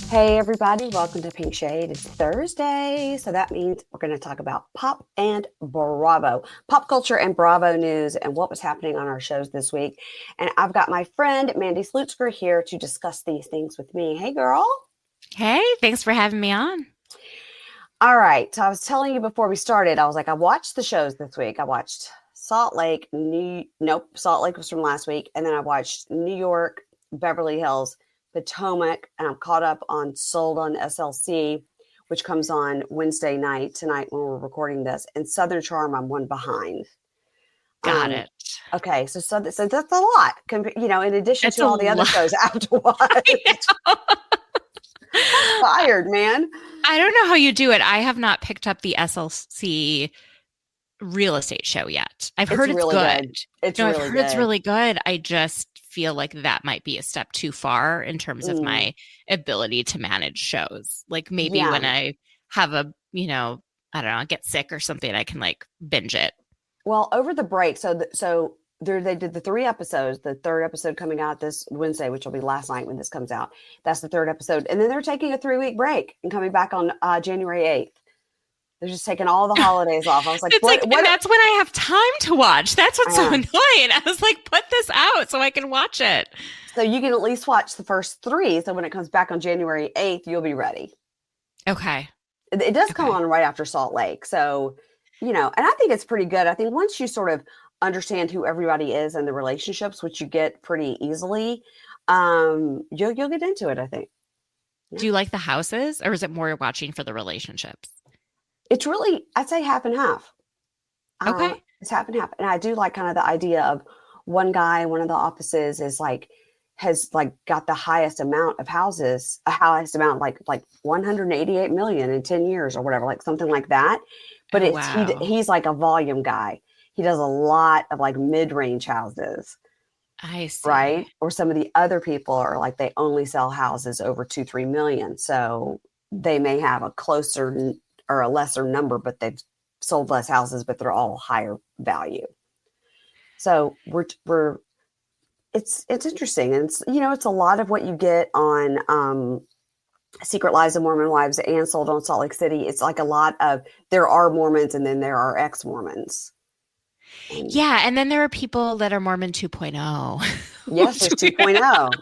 Hey everybody, welcome to Pink Shade. It's Thursday, so that means we're going to talk about pop and Bravo, pop culture and Bravo news and what was happening on our shows this week. And I've got my friend Mandy Slutsker here to discuss these things with me. Hey girl. Hey, thanks for having me on. All right, so I was telling you before we started, I was like, I watched the shows this week. I watched Salt Lake, Salt Lake was from last week, and then I watched New York, Beverly Hills, Potomac, and I'm caught up on Sold on SLC, which comes on Wednesday night tonight when we're recording this. And Southern Charm, I'm one behind. Got it. Okay, so that's a lot, in addition It's to a all the other lot. shows I have to watch. I'm tired, man. I don't know how you do it. I have not picked up the SLC real estate show yet. I've heard it's really good. good. It's No, I've really heard it's good. really good. I just feel like that might be a step too far in terms of my ability to manage shows. Like maybe Yeah. when I have I don't know, get sick or something, I can like binge it. Well, over the break, they did the 3 episodes. The third episode coming out this Wednesday, which will be last night when this comes out. That's the third episode, and then they're taking a 3-week break and coming back on January 8th. They're just taking all the holidays off. I was like, It's what? like, and that's when I have time to watch. That's what's so Yeah. annoying. I was like, put this out so I can watch it. So you can at least watch the first 3. So when it comes back on January 8th, you'll be ready. Okay. It does come on right after Salt Lake. So, and I think it's pretty good. I think once you sort of understand who everybody is and the relationships, which you get pretty easily, you'll get into it, I think. Do you like the houses or is it more watching for the relationships? It's really, I'd say half and half. Okay. It's half and half. And I do like kind of the idea of one guy, one of the offices has got the highest amount of houses, like 188 million in 10 years or whatever, like something like that. But Wow. he's like a volume guy. He does a lot of like mid-range houses. I see. Right. Or some of the other people are like, they only sell houses over 2-3 million. So they may have a closer or a lesser number, but they've sold less houses, but they're all higher value. So it's interesting. And it's a lot of what you get on Secret Lives of Mormon Wives and Sold on Salt Lake City. It's like a lot of, there are Mormons and then there are ex-Mormons. Yeah. And then there are people that are Mormon 2.0. Yes, there's 2.0.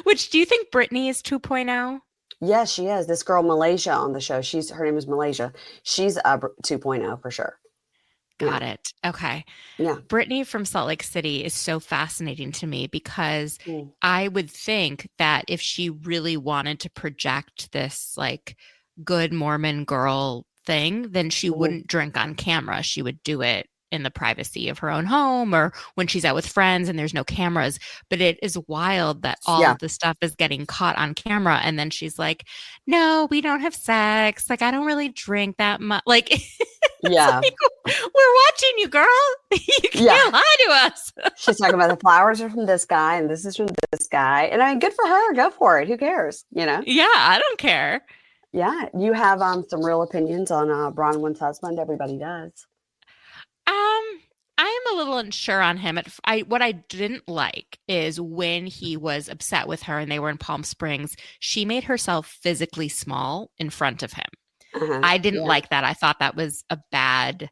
Which do you think Brittany is 2.0? Yes, she is. This girl, Malaysia, on the show. Her name is Malaysia. She's a 2.0 for sure. Got it. Okay. Yeah. Brittany from Salt Lake City is so fascinating to me because I would think that if she really wanted to project this like good Mormon girl thing, then she wouldn't drink on camera. She would do it in the privacy of her own home or when she's out with friends and there's no cameras. But it is wild that all of the stuff is getting caught on camera. And then she's like, no, we don't have sex. Like, I don't really drink that much. Like, yeah, like, we're watching you, girl. You can't lie to us. She's talking about the flowers are from this guy and this is from this guy. And I mean, good for her. Go for it. Who cares? Yeah, I don't care. Yeah. You have some real opinions on Bronwyn's husband. Everybody does. I am a little unsure on him. What I didn't like is when he was upset with her and they were in Palm Springs, she made herself physically small in front of him. I didn't like that. I thought that was a bad,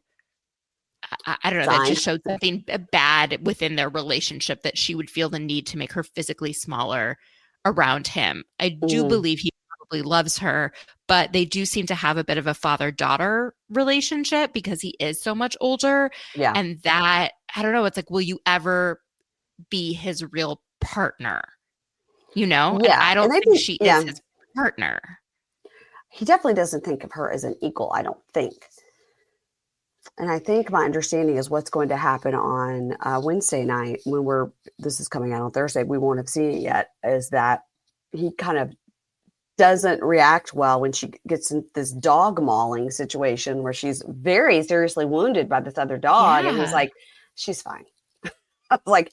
I don't know, that just showed something bad within their relationship, that she would feel the need to make her physically smaller around him. I do believe he probably loves her, but they do seem to have a bit of a father-daughter relationship because he is so much older. Yeah. And that, I don't know, it's like, will you ever be his real partner? Yeah. And I don't think she is his partner. He definitely doesn't think of her as an equal, I don't think. And I think my understanding is what's going to happen on Wednesday night when this is coming out on Thursday, we won't have seen it yet, is that he kind of doesn't react well when she gets in this dog mauling situation where she's very seriously wounded by this other dog. And he's like, she's fine. I was like,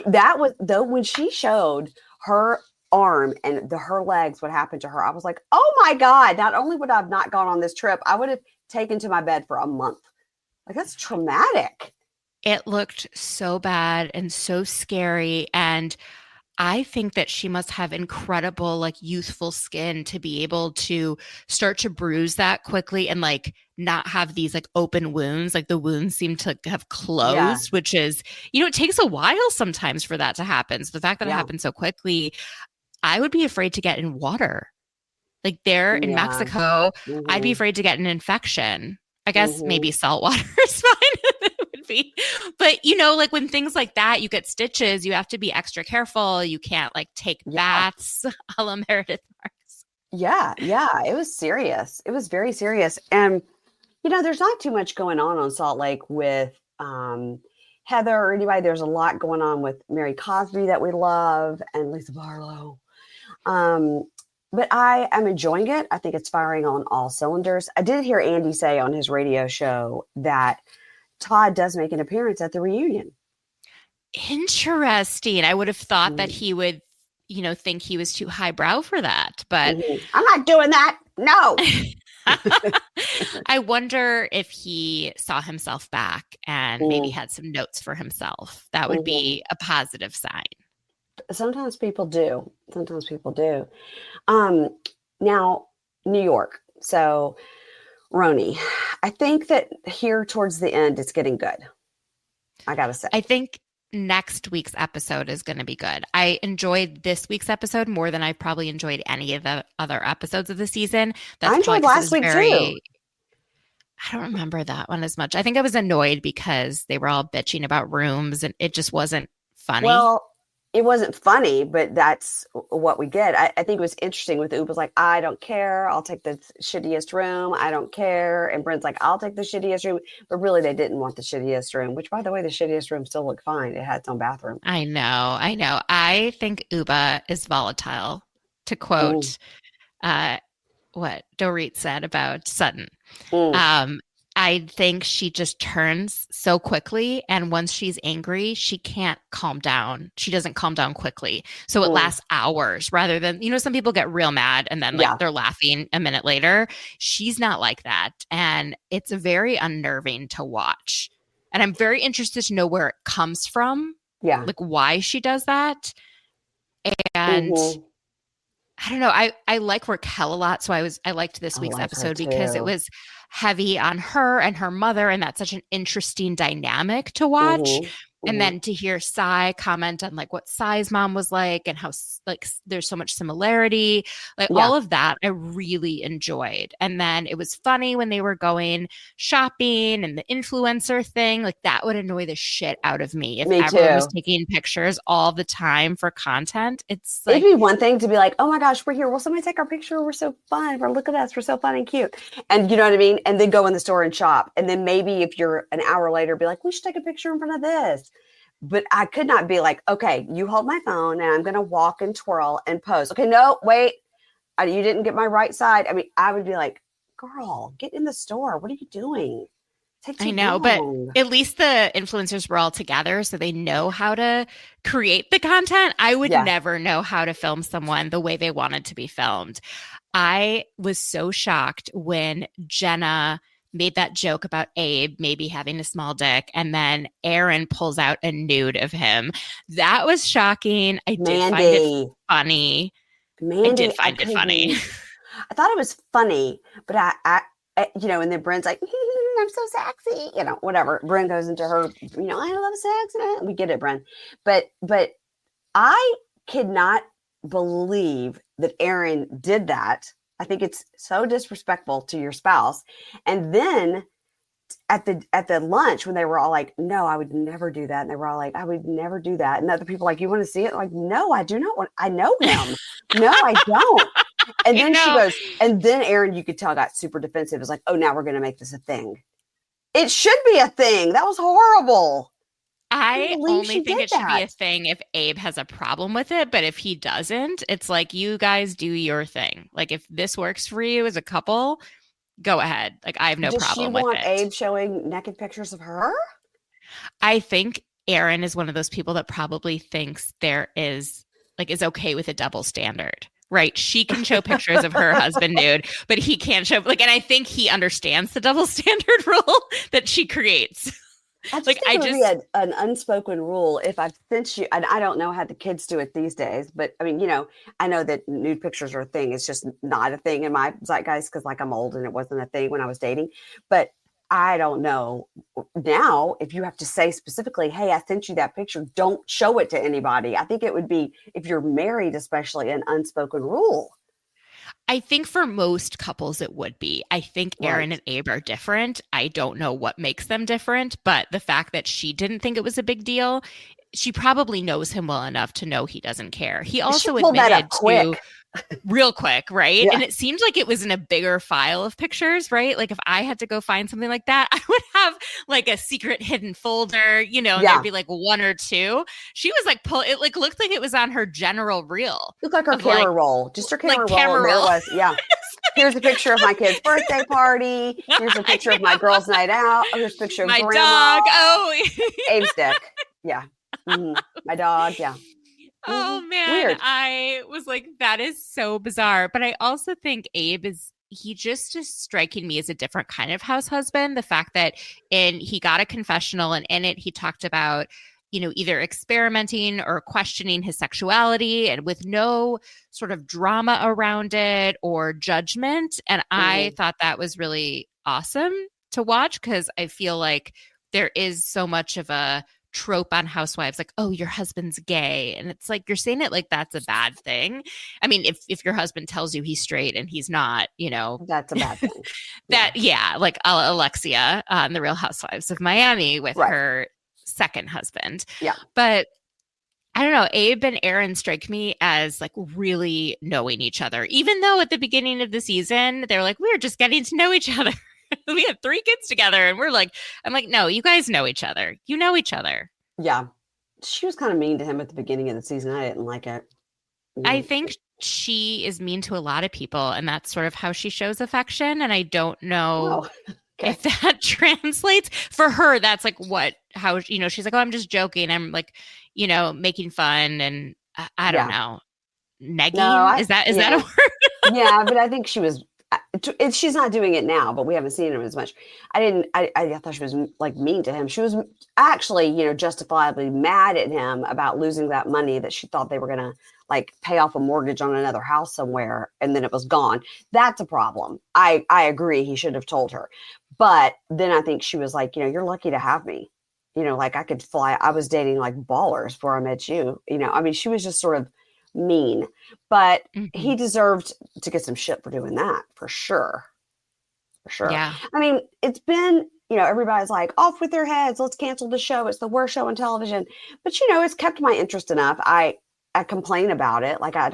that was, though, when she showed her arm and her legs, what happened to her, I was like, oh my God, not only would I have not gone on this trip, I would have taken to my bed for a month. Like, that's traumatic. It looked so bad and so scary. And I think that she must have incredible, like, youthful skin to be able to start to bruise that quickly and like not have these like open wounds. Like the wounds seem to have Yeah. closed, which is, it takes a while sometimes for that to happen. So the fact that it Yeah. happened so quickly, I would be afraid to get in water. Like there in Yeah. Mexico, I'd be Hmm. afraid to get an infection. I guess Hmm. maybe salt water is fine. It would be. But like when things like that, you get stitches, you have to be extra careful. You can't like take Yeah. baths a la Meredith Marks. Yeah. Yeah. It was serious. It was very serious. And, there's not too much going on Salt Lake with Heather or anybody. There's a lot going on with Mary Cosby that we love and Lisa Barlow. Um, but I am enjoying it. I think it's firing on all cylinders. I did hear Andy say on his radio show that Todd does make an appearance at the reunion. Interesting. I would have thought that Mm-hmm. he would, think he was too highbrow for that. But I'm not doing that. No. I wonder if he saw himself back and maybe Mm-hmm. had some notes for himself. That would be a positive sign. Sometimes people do. Sometimes people do. Um, Now, New York. So, Roni, I think that here towards the end, it's getting good. I gotta say. I think next week's episode is going to be good. I enjoyed this week's episode more than I've probably enjoyed any of the other episodes of the season. I That's probably enjoyed because it last was week too. very, I don't remember that one as much. I think I was annoyed because they were all bitching about rooms and it just wasn't funny. Well, it wasn't funny, but that's what we get. I think it was interesting with Uba's like, I don't care. I'll take the shittiest room. I don't care. And Brent's like, I'll take the shittiest room. But really, they didn't want the shittiest room, which, by the way, the shittiest room still looked fine. It had its own bathroom. I know. I know. I think Uba is volatile, to Mm, quote what Dorit said about Sutton. mm, Um, I think she just turns so quickly. And once she's angry, she can't calm down. She doesn't calm down quickly. So it mm. lasts hours rather than, some people get real mad and then like Yeah, they're laughing a minute later. She's not like that. And it's very unnerving to watch. And I'm very interested to know where it comes from, yeah. like why she does that. And Hmm. I don't know. I like Raquel a lot, so I liked this I week's like her episode because it too. was heavy on her and her mother, and that's such an interesting dynamic to watch. Hmm. And Hmm. then to hear Sai comment on like what Sai's mom was like and how like there's so much similarity, like Yeah, all of that I really enjoyed. And then it was funny when they were going shopping and the influencer thing, like that would annoy the shit out of me if me everyone was too. taking pictures all the time for content. It's It'd like be one thing to be like, oh my gosh, we're here. Will somebody take our picture? We're so fun. We're look at us. We're so fun and cute. And you know what I mean? And then go in the store and shop. And then maybe if you're an hour later, be like, we should take a picture in front of this. But I could not be like, okay, you hold my phone and I'm going to walk and twirl and pose. Okay, no, wait. You didn't get my right side. I mean, I would be like, girl, get in the store. What are you doing? Take I too know, but long. at least the influencers were all together so they know how to create the content. I would Yeah. never know how to film someone the way they wanted to be filmed. I was so shocked when Jenna made that joke about Abe maybe having a small dick and then Aaron pulls out a nude of him. That was shocking. I did find it Mandy. funny. I did Mandy, I find it funny. couldn't. I thought it was funny, but and then Brent's like, I'm so sexy, whatever. Brent goes into her, I love sex. We get it, Brent. But I could not believe that Aaron did that. I think it's so disrespectful to your spouse. And then at the lunch when they were all like, no, I would never do that. And they were all like, I would never do that. And other people like, you want to see it? Like, no, I do not want, I know him. No, I don't. And then she goes, and then Aaron, you could tell, got super defensive. It was like, oh, now we're going to make this a thing. It should be a thing. That was horrible. I only think it should be a thing if Abe has a problem with it. But if he doesn't, it's like, you guys do your thing. Like, if this works for you as a couple, go ahead. Like, I have no problem with it. Does she want Abe showing naked pictures of her? I think Aaron is one of those people that probably thinks there is, like, is okay with a double standard. Right. She can show pictures of her husband nude, but he can't show, like, and I think he understands the double standard rule that she creates. I just Like think I it would be just an unspoken rule if I've sent you, and I don't know how the kids do it these days, but I mean, I know that nude pictures are a thing. It's just not a thing in my zeitgeist because, like, I'm old and it wasn't a thing when I was dating. But I don't know now if you have to say specifically, hey, I sent you that picture, don't show it to anybody. I think it would be, if you're married, especially, an unspoken rule. I think for most couples it would be. I think Aaron Right. and Abe are different. I don't know what makes them different, but the fact that she didn't think it was a big deal, she probably knows him well enough to know he doesn't care. He She also pulled that up admitted to quick. real quick, right? Yeah. And it seemed like it was in a bigger file of pictures, right? Like if I had to go find something like that, I would have like a secret hidden folder, and there'd Yeah. be like one or two. She was like it like looked like it was on her general reel Looked like her of like camera roll, just her like camera roll. And camera there roll. was, yeah. Here's a picture of my kid's birthday party. Here's a picture of my girls' night out. Oh, here's a picture of My grandma. dog. Oh, Abe's dick. Yeah. My dog. Yeah. oh man. Weird. I was like, that is so bizarre. But I also think Abe he just is striking me as a different kind of house husband. The fact that he got a confessional and in it he talked about, either experimenting or questioning his sexuality and with no sort of drama around it or judgment. And I Mm-hmm. thought that was really awesome to watch because I feel like there is so much of a trope on housewives like, oh, your husband's gay, and it's like you're saying it like that's a bad thing. I mean, if your husband tells you he's straight and he's not, That's a bad thing. Yeah. that, yeah, like Alexia on the Real Housewives of Miami with Right. her second husband. Yeah. But I don't know, Abe and Aaron strike me as like really knowing each other, even though at the beginning of the season they're like, we're just getting to know each other. We have 3 kids together, and I'm like, no, you guys know each other. You know each other. Yeah. She was kind of mean to him at the beginning of the season. I didn't like it. I think she is mean to a lot of people, and that's sort of how she shows affection. And I don't know Oh, okay. if that translates for her. That's like how, she's like, oh, I'm just joking. I'm like, making fun. And I don't Yeah. know. No, Negging? Is that a yeah. word? Yeah, but I think she was. She's not doing it now, but we haven't seen him as much. I didn't. I thought she was like mean to him. She was actually, justifiably mad at him about losing that money that she thought they were gonna like pay off a mortgage on another house somewhere, and then it was gone. That's a problem. I agree. He should have told her, but then I think she was like, you're lucky to have me. Like I could fly. I was dating like ballers before I met you. I mean, she was just sort of mean, but Mhm. he deserved to get some shit for doing that, for sure. For sure. Yeah. I mean, it's been, everybody's like, off with their heads, let's cancel the show, it's the worst show on television. But it's kept my interest enough. I complain about it. Like, I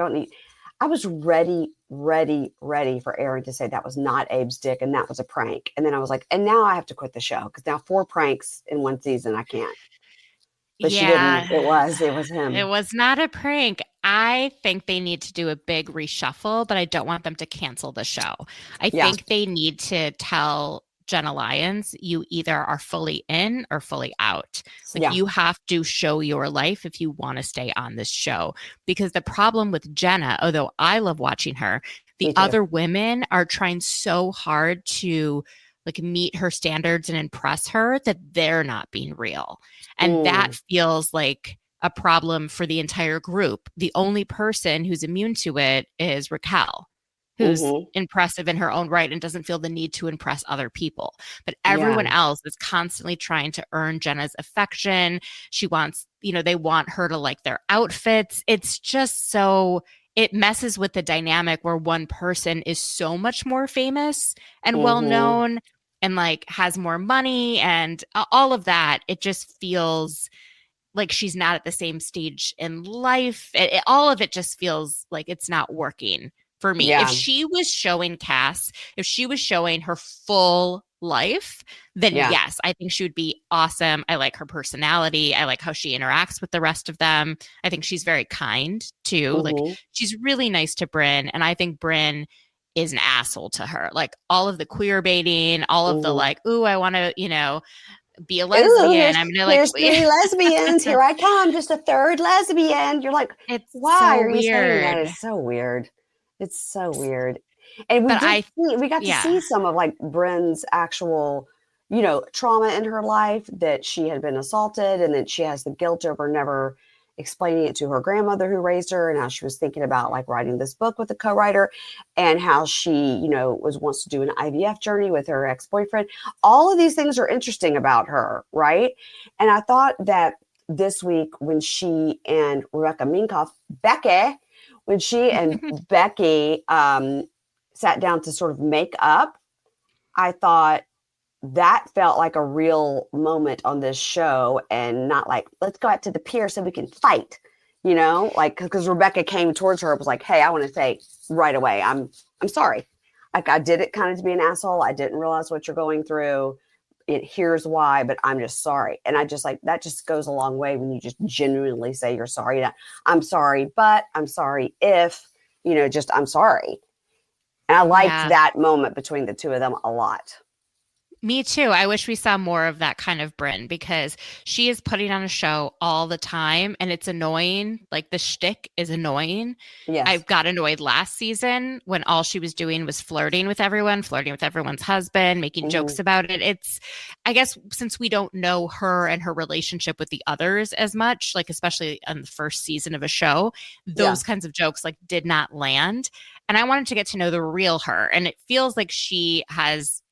was ready for Aaron to say that was not Abe's dick and that was a prank. And then I was like, and now I have to quit the show because now 4 pranks in one season, I can't. But she didn't. It Yeah. was It him. was not a prank. I think they need to do a big reshuffle, but I don't want them to cancel the show. I Yeah. think they need to tell Jenna Lyons, you either are fully in or fully out. Like Yeah. you have to show your life if you want to stay on this show. Because the problem with Jenna, although I love watching her, the Me too. other women are trying so hard to like meet her standards and impress her that they're not being real. And that Mm. feels like a problem for the entire group. The only person who's immune to it is Raquel, who's Mm-hmm. impressive in her own right and doesn't feel the need to impress other people. But Yeah. everyone else is constantly trying to earn Jenna's affection. She wants, they want her to like their outfits. It's just so, it messes with the dynamic where one person is so much more famous and well Mm-hmm. known and like has more money and all of that. It just feels like she's not at the same stage in life. All of it just feels like it's not working for me. If Yeah. she was showing Cass, if she was showing her full life, then Yeah. yes, I think she would be awesome. I like her personality. I like how she interacts with the rest of them. I think she's very kind too. Like Mm-hmm. she's really nice to Bryn. And I think Bryn is an asshole to her. Like all of the queer baiting, all of the Mm-hmm. like, ooh, I want to, be a Ooh, lesbian. I'm gonna like here's 3 lesbians. Here I come, just a third lesbian. You're like, it's why so are you saying that? weird. It's so weird. It's so weird. And But we got to yeah. see some of like Bryn's actual, trauma in her life, that she had been assaulted, and that she has the guilt over never explaining it to her grandmother who raised her, and how she was thinking about like writing this book with a co-writer, and how she, wants to do an IVF journey with her ex-boyfriend. All of these things are interesting about her, right? And I thought that this week when she and Rebecca Minkoff, when she and Becky sat down to sort of make up, I thought that felt like a real moment on this show, and not like, let's go out to the pier so we can fight, like, because Rebecca came towards her and was like, hey, I want to say right away, I'm sorry. Like, I did it kind of to be an asshole. I didn't realize what you're going through. Here's why, but I'm just sorry. And I just like, that just goes a long way when you just genuinely say you're sorry. I'm sorry, but I'm sorry if, just I'm sorry. And I liked that moment between the two of them a lot. Me too. I wish we saw more of that kind of Brynn, because she is putting on a show all the time and it's annoying. Like, the shtick is annoying. Yes. I got annoyed last season when all she was doing was flirting with everyone's husband, making jokes about it. It's, I guess, since we don't know her and her relationship with the others as much, like especially on the first season of a show, those kinds of jokes like did not land. And I wanted to get to know the real her. And it feels like she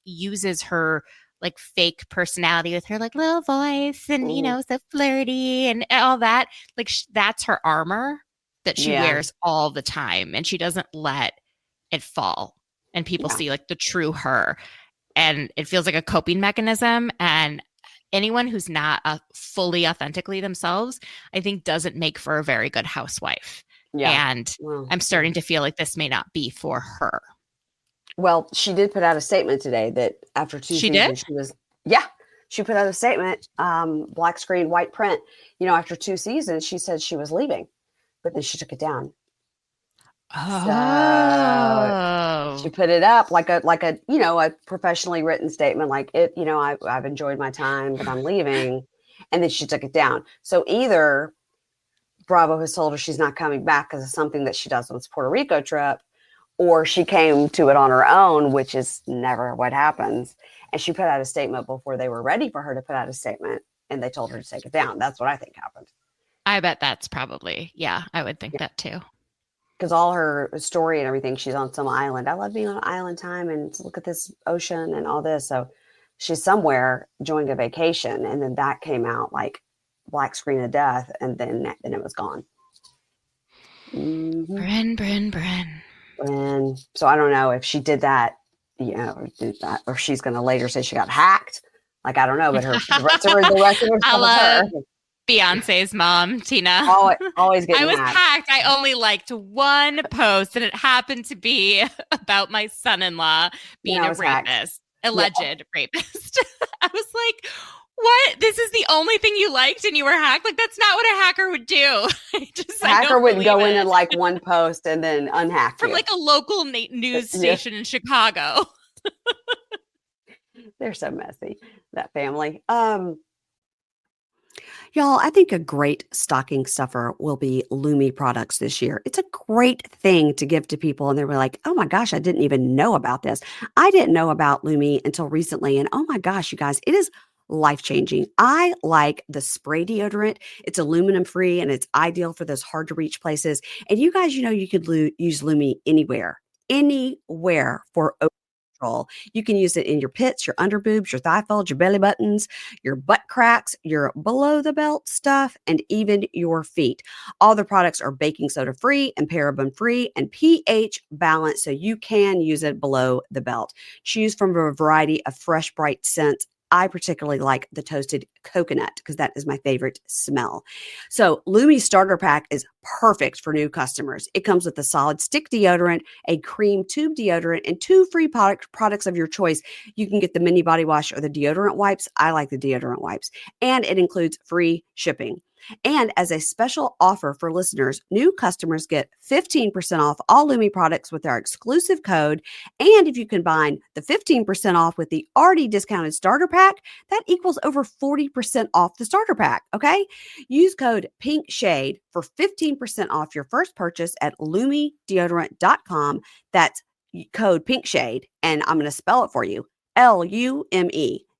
uses her like fake personality with her like little voice and so flirty and all that, like that's her armor that she wears all the time, and she doesn't let it fall, and people see like the true her, and it feels like a coping mechanism. And anyone who's not fully authentically themselves, I think, doesn't make for a very good housewife. And I'm starting to feel like this may not be for her. Well, she did put out a statement today that after 2 seasons, she put out a statement, black screen, white print. After 2 seasons, she said she was leaving, but then she took it down. Oh. So she put it up like a a professionally written statement, like it. I've enjoyed my time, but I'm leaving, and then she took it down. So either Bravo has told her she's not coming back because of something that she does on this Puerto Rico trip, or she came to it on her own, which is never what happens. And she put out a statement before they were ready for her to put out a statement, and they told her to take it down. That's what I think happened. I bet that's probably, I would think that too. Because all her story and everything, she's on some island. I love being on island time and look at this ocean and all this. So she's somewhere enjoying a vacation, and then that came out like black screen of death, and then it was gone. Brynn. And so I don't know if she did that, or she's going to later say she got hacked. Like, I don't know, but the rest of her I love Beyonce's mom, Tina. Always getting I was hacked. I only liked one post, and it happened to be about my son-in-law being a rapist, alleged rapist. I was like, what? This is the only thing you liked and you were hacked? Like, that's not what a hacker would do. Hacker would go in and like one post and then unhack from like a local news station in Chicago. They're so messy, that family. Y'all, I think a great stocking stuffer will be Lumi products this year. It's a great thing to give to people, and they were like, oh my gosh, I didn't even know about this. I didn't know about Lumi until recently, and oh my gosh, you guys, it is life-changing. I like the spray deodorant. It's aluminum-free, and it's ideal for those hard-to-reach places. And you guys, you could use Lumi anywhere for odor control. You can use it in your pits, your under boobs, your thigh folds, your belly buttons, your butt cracks, your below the belt stuff, and even your feet. All the products are baking soda free and paraben free and pH balanced, so you can use it below the belt. Choose from a variety of fresh, bright scents. I particularly like the toasted coconut because that is my favorite smell. So Lumi Starter Pack is perfect for new customers. It comes with a solid stick deodorant, a cream tube deodorant, and 2 free products of your choice. You can get the mini body wash or the deodorant wipes. I like the deodorant wipes. And it includes free shipping. And as a special offer for listeners, new customers get 15% off all Lumi products with our exclusive code. And if you combine the 15% off with the already discounted starter pack, that equals over 40% off the starter pack. Okay. Use code PINKSHADE for 15% off your first purchase at lumideodorant.com. That's code PINKSHADE. And I'm going to spell it for you. LUME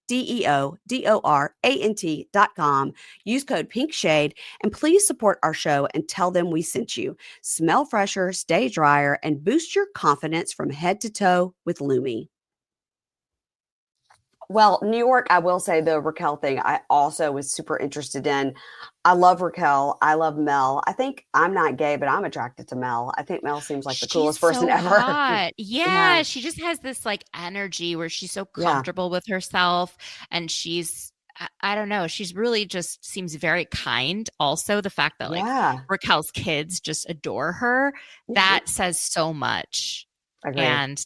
DEODORANT.com. Use code PINKSHADE and please support our show and tell them we sent you. Smell fresher, stay drier, and boost your confidence from head to toe with Lumi. Well, New York, I will say the Raquel thing, I also was super interested in. I love Raquel. I love Mel. I think I'm not gay, but I'm attracted to Mel. I think Mel seems like the She's coolest person so ever. hot. Yeah. Yeah, she just has this like energy where she's so Yeah. comfortable with herself and I don't know, she's really just seems very kind. Also, the fact that like Yeah. Raquel's kids just adore her, Mhm. that says so much. Agree. And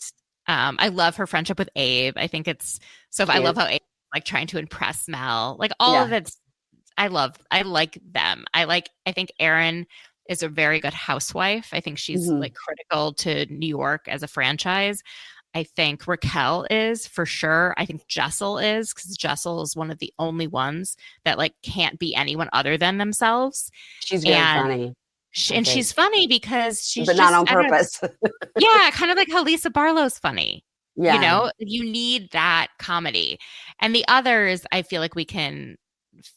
I love her friendship with Abe. I think it's so I love Cute. how Abe like trying to impress Mel. Like all of Yeah. it's I like them. I think Erin is a very good housewife. I think she's Mhm. like critical to New York as a franchise. I think Raquel is for sure. I think Jessel is because Jessel is one of the only ones that like can't be anyone other than themselves. She's very And funny, I think, she's funny because she's but not just on I don't know. purpose. Yeah, kind of like how Lisa Barlow's funny. You Yeah. know, you need that comedy. And the others, I feel like we can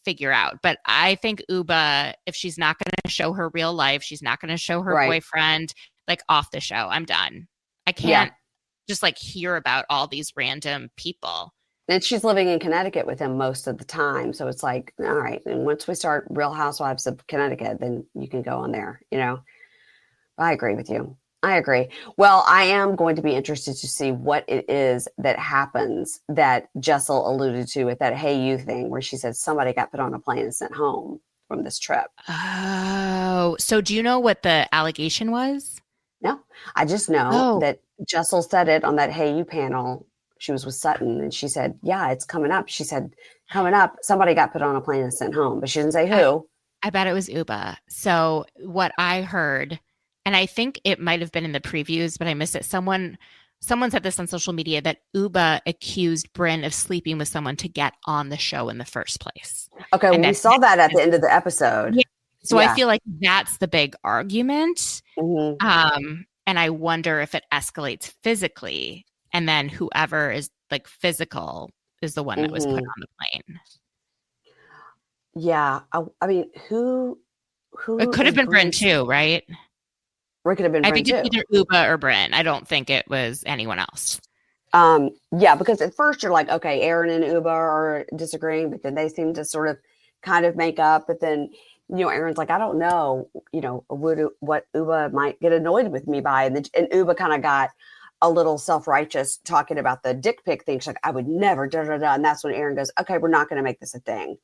figure out. But I think Uba, if she's not going to show her real life, she's not going to show her Right. boyfriend, like off the show. I'm done. I Yeah. can't just like hear about all these random people. And she's living in Connecticut with him most of the time. So it's like, all right. And once we start Real Housewives of Connecticut, then you can go on there, you know? I agree with you. I agree. Well, I am going to be interested to see what it is that happens that Jessel alluded to with that Hey You thing, where she said somebody got put on a plane and sent home from this trip. Oh, so do you know what the allegation was? No, I just know Oh, that Jessel said it on that Hey You panel. She was with Sutton and she said, yeah, it's coming up. She said, coming up, somebody got put on a plane and sent home, but she didn't say I, who. I bet it was Uba. So what I heard, and I think it might have been in the previews, but I missed it. Someone said this on social media that Uba accused Bryn of sleeping with someone to get on the show in the first place. Okay, well, And we that saw that at the end of the episode. yeah. So I Yeah. feel like that's the big argument. Hmm. And I wonder if it escalates physically, and then whoever is like physical is the one that was put Hmm. on the plane. Yeah. I mean, It who could have is been Bryn Bryn's? too, right? Or it could have been I Bryn think it's too. either Uba or Bryn. I don't think it was anyone else. Yeah, because at first you're like, okay, Aaron and Uba are disagreeing, but then they seem to sort of kind of make up. But then, Aaron's like, I don't know, what Uba might get annoyed with me by. And Uba kind of got a little self-righteous talking about the dick pic thing. She's like, I would never, da, da, da. And that's when Aaron goes, okay, we're not going to make this a thing.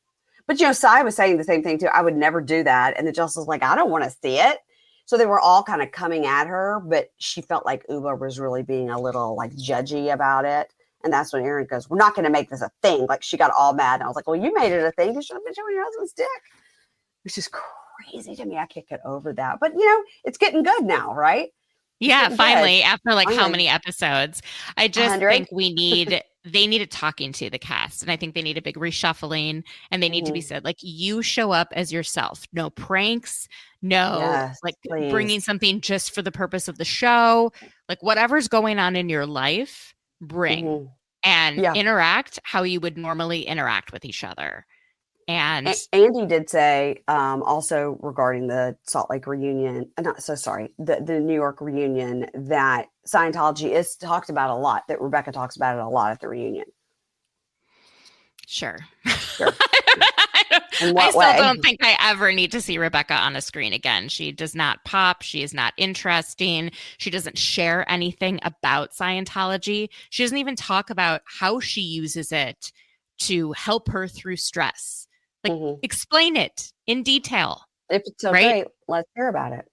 But, Sai was saying the same thing too. I would never do that. And the justice was like, I don't want to see it. So they were all kind of coming at her, but she felt like Uba was really being a little like judgy about it. And that's when Aaron goes, we're not going to make this a thing. Like she got all mad. And I was like, well, you made it a thing. You should have been showing your husband's dick. Which is crazy to me. I can't get over that. But, it's getting good now, right? It's Yeah, getting good. finally, after like how Finally, many episodes? I just 100. think they need a talking to the cast. And I think they need a big reshuffling and they need to be Mm-hmm. said, like, you show up as yourself. No pranks, no Yes, like please. bringing something just for the purpose of the show. Like, whatever's going on in your life, bring Mm-hmm. and Yeah. interact how you would normally interact with each other. And Andy did say also regarding the Salt Lake reunion, not so sorry, the New York reunion, that Scientology is talked about a lot, that Rebecca talks about it a lot at the reunion. sure. Sure. In I what still way? don't think I ever need to see Rebecca on a screen again. She does not pop. She is not interesting. She doesn't share anything about Scientology. She doesn't even talk about how she uses it to help her through stress. Like, Mm-hmm. explain it in detail, If it's so right? great, let's hear about it.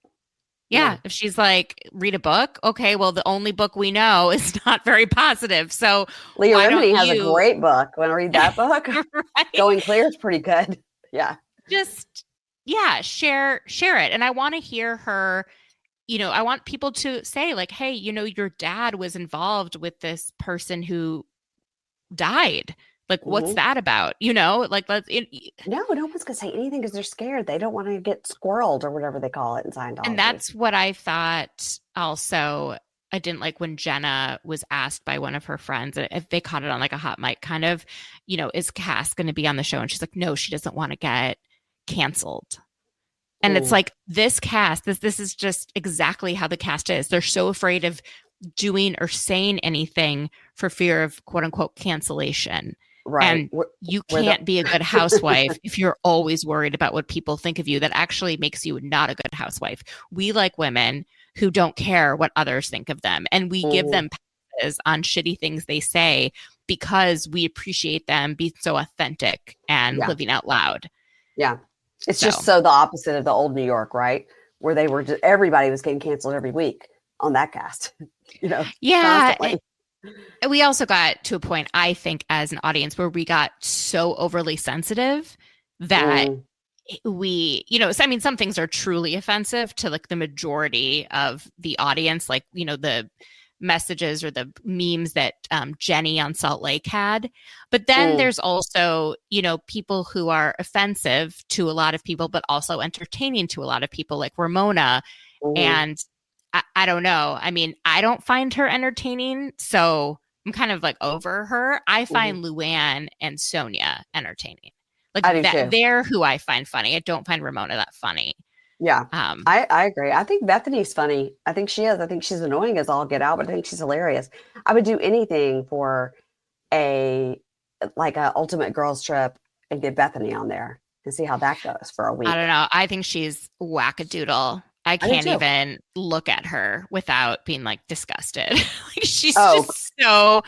Yeah. Yeah. If she's like, read a book, okay, well, the only book we know is not very positive. So Leah why don't Remini has a you, great book. Want to read that book? right? Going Clear is pretty good. Yeah. Just yeah, share it. And I want to hear her, I want people to say like, hey, your dad was involved with this person who died. Like, what's Mm-hmm. that about? Like No, no one's gonna say anything because they're scared. They don't want to get squirreled or whatever they call it in and Scientology. that's what I thought also I didn't like when Jenna was asked by one of her friends if they caught it on like a hot mic, kind of, is Cass going to be on the show? And she's like, no, she doesn't want to get canceled. And it's Mm, like this cast, this is just exactly how the cast is. They're so afraid of doing or saying anything for fear of quote unquote cancellation. right. And you Where the can't be a good housewife if you're always worried about what people think of you. That actually makes you not a good housewife. We like women who don't care what others think of them, and we give Mhm. them passes on shitty things they say because we appreciate them being so authentic and Yeah. living out loud. Yeah. It's So just so the opposite of the old New York, right? Where they were just, everybody was getting canceled every week on that cast, yeah, constantly. we also got to a point, I think, as an audience where we got so overly sensitive that Mm, so, I mean, some things are truly offensive to like the majority of the audience, like, the messages or the memes that Jenny on Salt Lake had. But then mm, there's also, people who are offensive to a lot of people, but also entertaining to a lot of people, like Ramona. mm, And I don't know. I mean, I don't find her entertaining, so I'm kind of like over her. I mm. find Luann and Sonia entertaining. Like I do that, too. they're who I find funny. I don't find Ramona that funny. Yeah. Um, I agree. I think Bethany's funny. I think she is. I think she's annoying as all get out, but I think she's hilarious. I would do anything for a like a ultimate girls trip and get Bethany on there and see how that goes for a I don't week. know. I think she's wackadoodle. I I do can't too. even look at her without being like disgusted. Like she's Oh, just so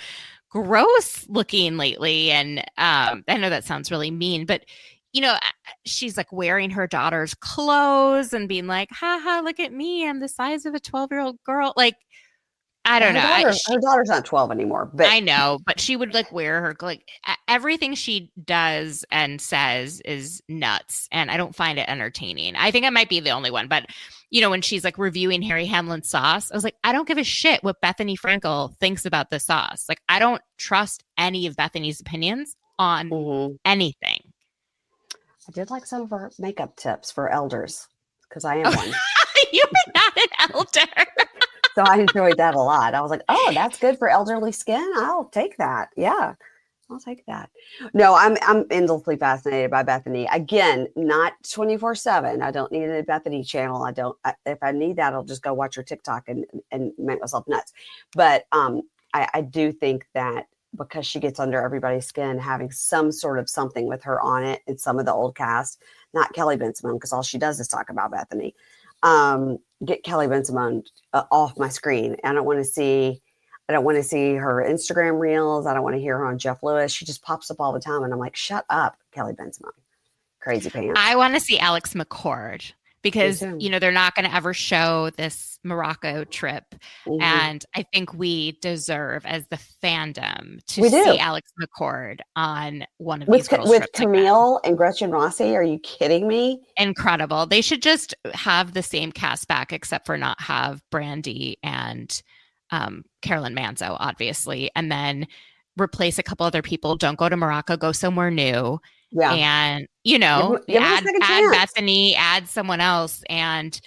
gross looking lately. And I know that sounds really mean, but she's like wearing her daughter's clothes and being like, haha, look at me. I'm the size of a 12-year-old girl. Like, I well, don't her know. daughter, her daughter's not 12 anymore, but I know, but she would like wear her like everything she does and says is nuts, and I don't find it entertaining. I think I might be the only one, but when she's like reviewing Harry Hamlin's sauce, I was like, I don't give a shit what Bethany Frankel thinks about the sauce. Like, I don't trust any of Bethany's opinions on mhm. anything. I did like some of her makeup tips for elders because I am one. You're not an elder. So I enjoyed that a lot. I was like, oh, that's good for elderly skin. I'll take that. Yeah, I'll take that. No, I'm endlessly fascinated by Bethany. Again, not 24/7. I don't need a Bethany channel. If I need that, I'll just go watch her TikTok and make myself nuts. But I do think that because she gets under everybody's skin, having some sort of something with her on it in some of the old cast, not Kelly Bensimon, because all she does is talk about Bethany. Get Kelly Bensimon off my screen. I don't want to see her Instagram reels. I don't want to hear her on Jeff Lewis. She just pops up all the time. And I'm like, shut up, Kelly Bensimon. Crazy I pants. want to see Alex McCord Me because, too. they're not going to ever show this Morocco trip. Mm-hmm. And I think we deserve, as the fandom, to We see do. Alex McCord on one of these girls' With trips again. Camille and Gretchen Rossi. Are you kidding me? Incredible. They should just have the same cast back, except for not have Brandy and Carolyn Manzo, obviously, and then replace a couple other people. Don't go to Morocco, go somewhere new. Yeah. And, Give them a second add chance. Bethany, add someone else, and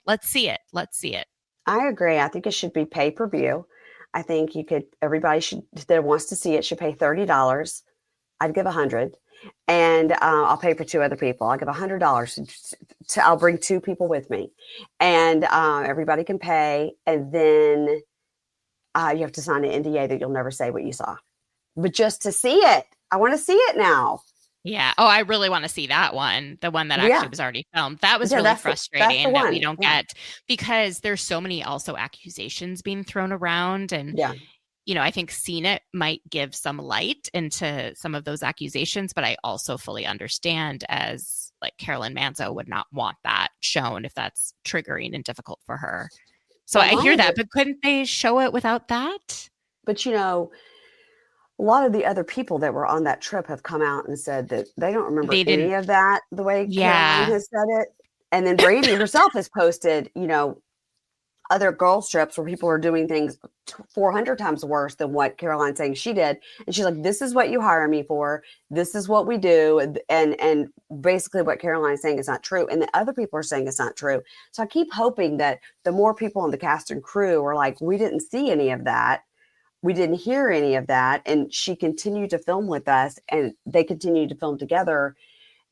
let's see it. Let's see it. I agree. I think it should be pay per view. I think everybody should, that wants to see it should pay $30. I'd give 100, and I'll pay for two other people. I'll give $100. I'll bring two people with me, and everybody can pay. And then you have to sign an NDA that you'll never say what you saw, but just to see it. I want to see it now. Yeah. Oh, I really want to see that one. The one that actually Yeah, was already filmed. That was yeah, really that's the frustrating that we one. don't Yeah, get because there's so many also accusations being thrown around. And, yeah. I think seeing it might give some light into some of those accusations, but I also fully understand as like Carolyn Manzo would not want that shown if that's triggering and difficult for her. So Well, a I lot hear of that, it, but couldn't they show it without that? but a lot of the other people that were on that trip have come out and said that they don't remember They any didn't. of that the way Caroline Yeah. has said it. And then Brandy herself has posted, other girls trips where people are doing things 400 times worse than what Caroline's saying she did. And she's like, this is what you hire me for. This is what we do. And basically what Caroline's saying is not true. And the other people are saying it's not true. So I keep hoping that the more people on the cast and crew are like, we didn't see any of that. We didn't hear any of that. And she continued to film with us and they continued to film together.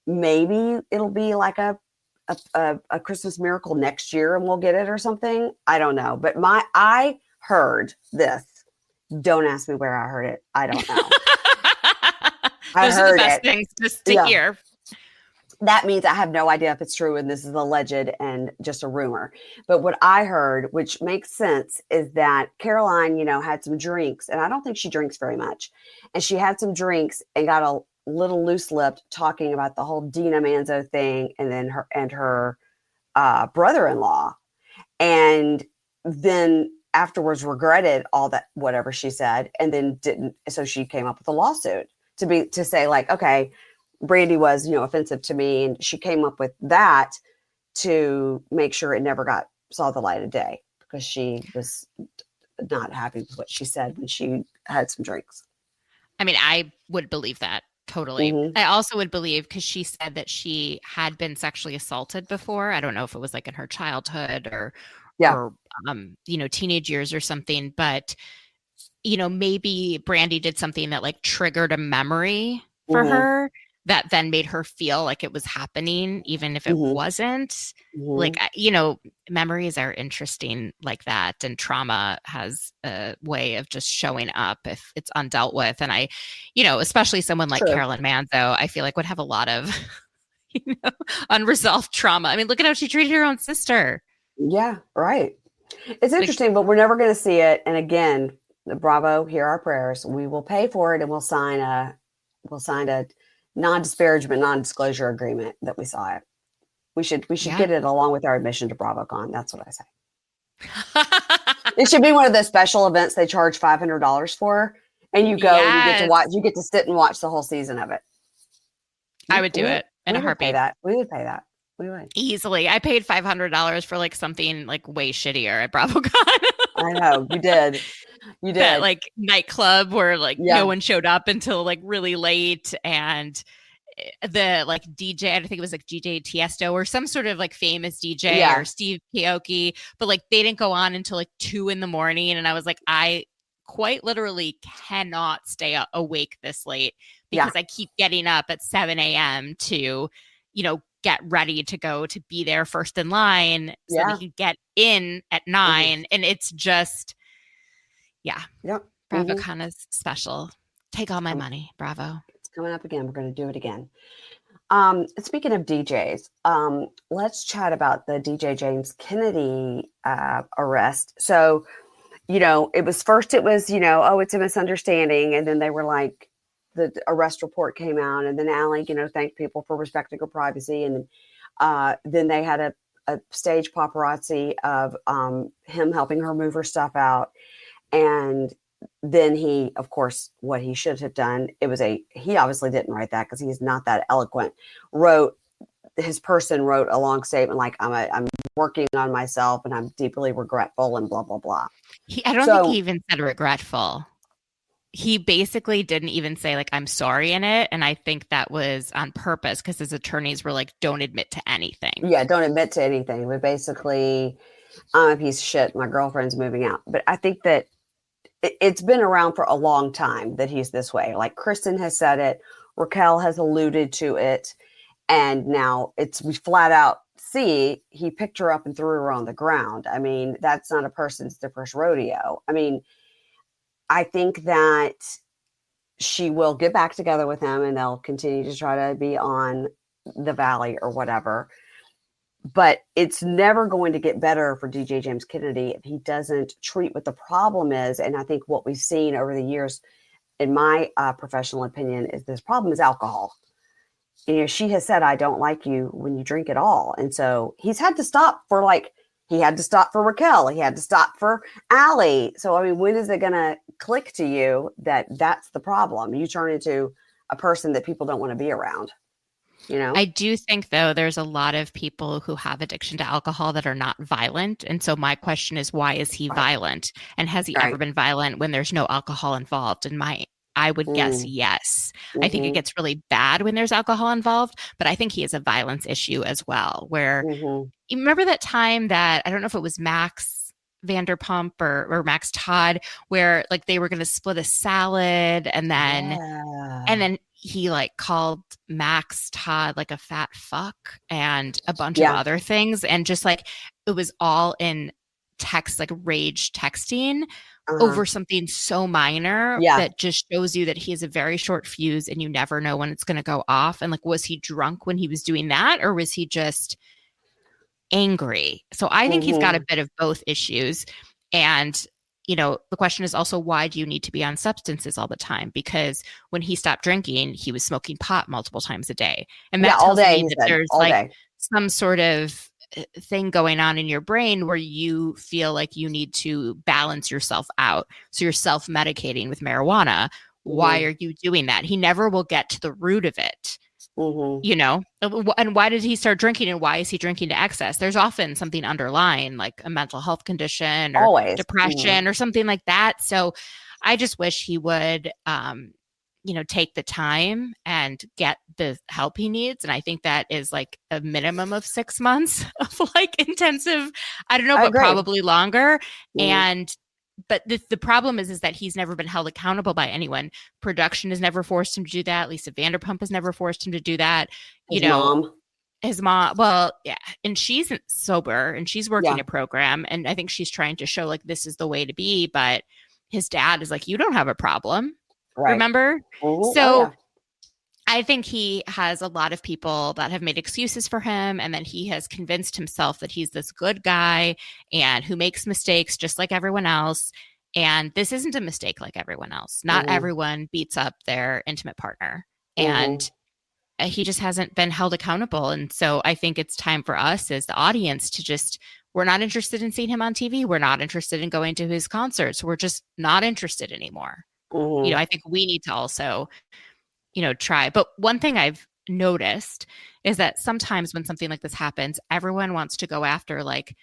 Maybe it'll be like a Christmas miracle next year and we'll get it or something. I don't know. But I heard this. Don't ask me where I heard it. I don't know. Those are the best things just to hear. That means I have no idea if it's true and this is alleged and just a rumor. But what I heard, which makes sense, is that Caroline, had some drinks, and I don't think she drinks very much. And she had some drinks and got a little loose-lipped talking about the whole Dina Manzo thing and then her brother-in-law. And then afterwards regretted all that, whatever she said, and then didn't. So she came up with a lawsuit to say like, okay, Brandy was, offensive to me. And she came up with that to make sure it never saw the light of day because she was not happy with what she said when she had some drinks. I mean, I would believe that totally. Mm-hmm. I also would believe because she said that she had been sexually assaulted before. I don't know if it was like in her childhood or teenage years or something, but maybe Brandy did something that like triggered a memory for mm-hmm. her that then made her feel like it was happening, even if it mm-hmm. wasn't. Mm-hmm. Like, memories are interesting like that. And trauma has a way of just showing up if it's undealt with. And I, especially someone like Carolyn Manzo, I feel like would have a lot of, unresolved trauma. I mean, look at how she treated her own sister. Yeah, right. It's interesting, but we're never going to see it. And again, Bravo, hear our prayers. We will pay for it and we'll sign a non-disparagement, non-disclosure agreement that we saw it. We should get it along with our admission to BravoCon. That's what I say. It should be one of those special events they charge $500 for, and you go and you get to watch. You get to sit and watch the whole season of it. I would do it in a heartbeat. We would pay that. We would easily. I paid $500 for like something like way shittier at BravoCon. I know you did. You did. That like nightclub where like no one showed up until like really late, and the like DJ, I think it was like DJ Tiesto or some sort of like famous DJ or Steve Aoki, but like they didn't go on until like 2 a.m. and I was like, I quite literally cannot stay awake this late because I keep getting up at 7 a.m. to get ready to go to be there first in line so we can get in at 9 mm-hmm. and it's just BravoCon mm-hmm. is special. Take all my money. Bravo. It's coming up again. We're going to do it again. Speaking of DJs, let's chat about the DJ James Kennedy arrest. So, it was, it's a misunderstanding. And then they were like, the arrest report came out, and then Allie, thanked people for respecting her privacy. And then they had a stage paparazzi of him helping her move her stuff out. And then he, of course, what he should have done, he obviously didn't write that because he's not that eloquent, his person wrote a long statement like, I'm working on myself and I'm deeply regretful and blah, blah, blah. I don't think he even said regretful. He basically didn't even say like, I'm sorry in it. And I think that was on purpose because his attorneys were like, don't admit to anything. Yeah, don't admit to anything. But basically, I'm a piece of shit. My girlfriend's moving out. But I think that it's been around for a long time that he's this way. Like Kristen has said it. Raquel has alluded to it. And now we flat out see he picked her up and threw her on the ground. I mean, that's not a person's first rodeo. I mean, I think that she will get back together with him and they'll continue to try to be on the Valley or whatever. But it's never going to get better for DJ James Kennedy if he doesn't treat what the problem is. And I think what we've seen over the years, in my professional opinion, is this problem is alcohol. She has said, I don't like you when you drink at all. And so he's had to stop he had to stop for Raquel. He had to stop for Allie. So, I mean, when is it going to click to you that that's the problem? You turn into a person that people don't want to be around. you know? I do think, though, there's a lot of people who have addiction to alcohol that are not violent. And so my question is, why is he Right. violent? And has he ever Right. been violent when there's no alcohol involved? And I would guess Mm. yes. I think it Mm-hmm. gets really bad when there's alcohol involved, but I think he has a violence issue as well. Where Mm-hmm. you remember that time that I don't know if it was Max Vanderpump or Max Todd, where like they were going to split a salad and Yeah. then he like called Max Todd like a fat fuck and a bunch of Yeah. other things. And just like it was all in text, like rage texting Uh-huh. over something so minor Yeah. that just shows you that he has a very short fuse and you never know when it's going to go off. And like, was he drunk when he was doing that or was he just angry? So I think he's got a Mm-hmm. bit of both issues. And, the question is also, why do you need to be on substances all the time? Because when he stopped drinking, he was smoking pot multiple times a day. And Yeah, that all tells day, me he that said. there's All like day. some sort of thing going on in your brain where you feel like you need to balance yourself out. So you're self medicating with marijuana. Why Mm-hmm. are you doing that? He never will get to the root of it. Mm-hmm. And why did he start drinking and why is he drinking to excess? There's often something underlying like a mental health condition or Always. Mm-hmm. depression or something like that. So I just wish he would take the time and get the help he needs. And I think that is like a minimum of 6 months of like intensive, I don't know, I but agree. probably longer. Mm-hmm. And but the problem is that he's never been held accountable by anyone. Production has never forced him to do that. Lisa Vanderpump has never forced him to do that. You His know, mom. his mom, well, yeah, and she's sober and she's working Yeah. a program, and I think she's trying to show like this is the way to be. But his dad is like, you don't have a problem, Right. remember? Mm-hmm. Oh, So yeah. I think he has a lot of people that have made excuses for him, and then he has convinced himself that he's this good guy and who makes mistakes just like everyone else. And this isn't a mistake like everyone else. Not Mm-hmm. everyone beats up their intimate partner. Mm-hmm. And he just hasn't been held accountable. And so I think it's time for us as the audience to just, we're not interested in seeing him on TV. We're not interested in going to his concerts. We're just not interested anymore. Mm-hmm. I think we need to also try. But one thing I've noticed is that sometimes when something like this happens, everyone wants to go after like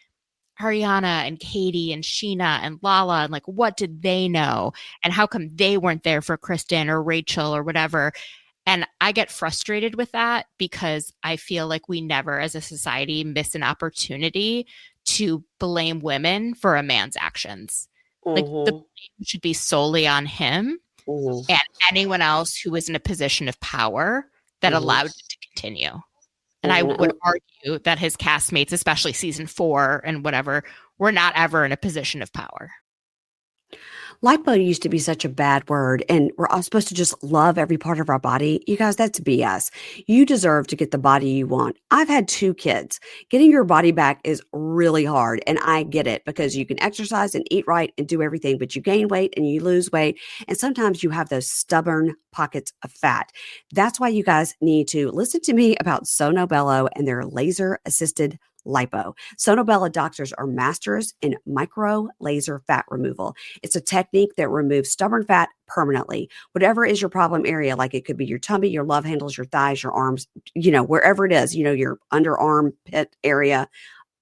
Ariana and Katie and Sheena and Lala and like what did they know? And how come they weren't there for Kristen or Rachel or whatever? And I get frustrated with that because I feel like we never as a society miss an opportunity to blame women for a man's actions. Like the Mm-hmm. blame should be solely on him Mm-hmm. and anyone else who was in a position of power that Mm-hmm. allowed it to continue. And I would Mm-hmm. argue that his castmates, especially season 4 and whatever, were not ever in a position of power. Lipo used to be such a bad word, and we're all supposed to just love every part of our body. You guys, that's BS. You deserve to get the body you want. I've had 2 kids. Getting your body back is really hard, and I get it because you can exercise and eat right and do everything, but you gain weight and you lose weight, and sometimes you have those stubborn pockets of fat. That's why you guys need to listen to me about Sono Bello and their laser assisted lipo. Sonobella doctors are masters in micro laser fat removal. It's a technique that removes stubborn fat permanently. Whatever is your problem area, like it could be your tummy, your love handles, your thighs, your arms, wherever it is, your underarm pit area,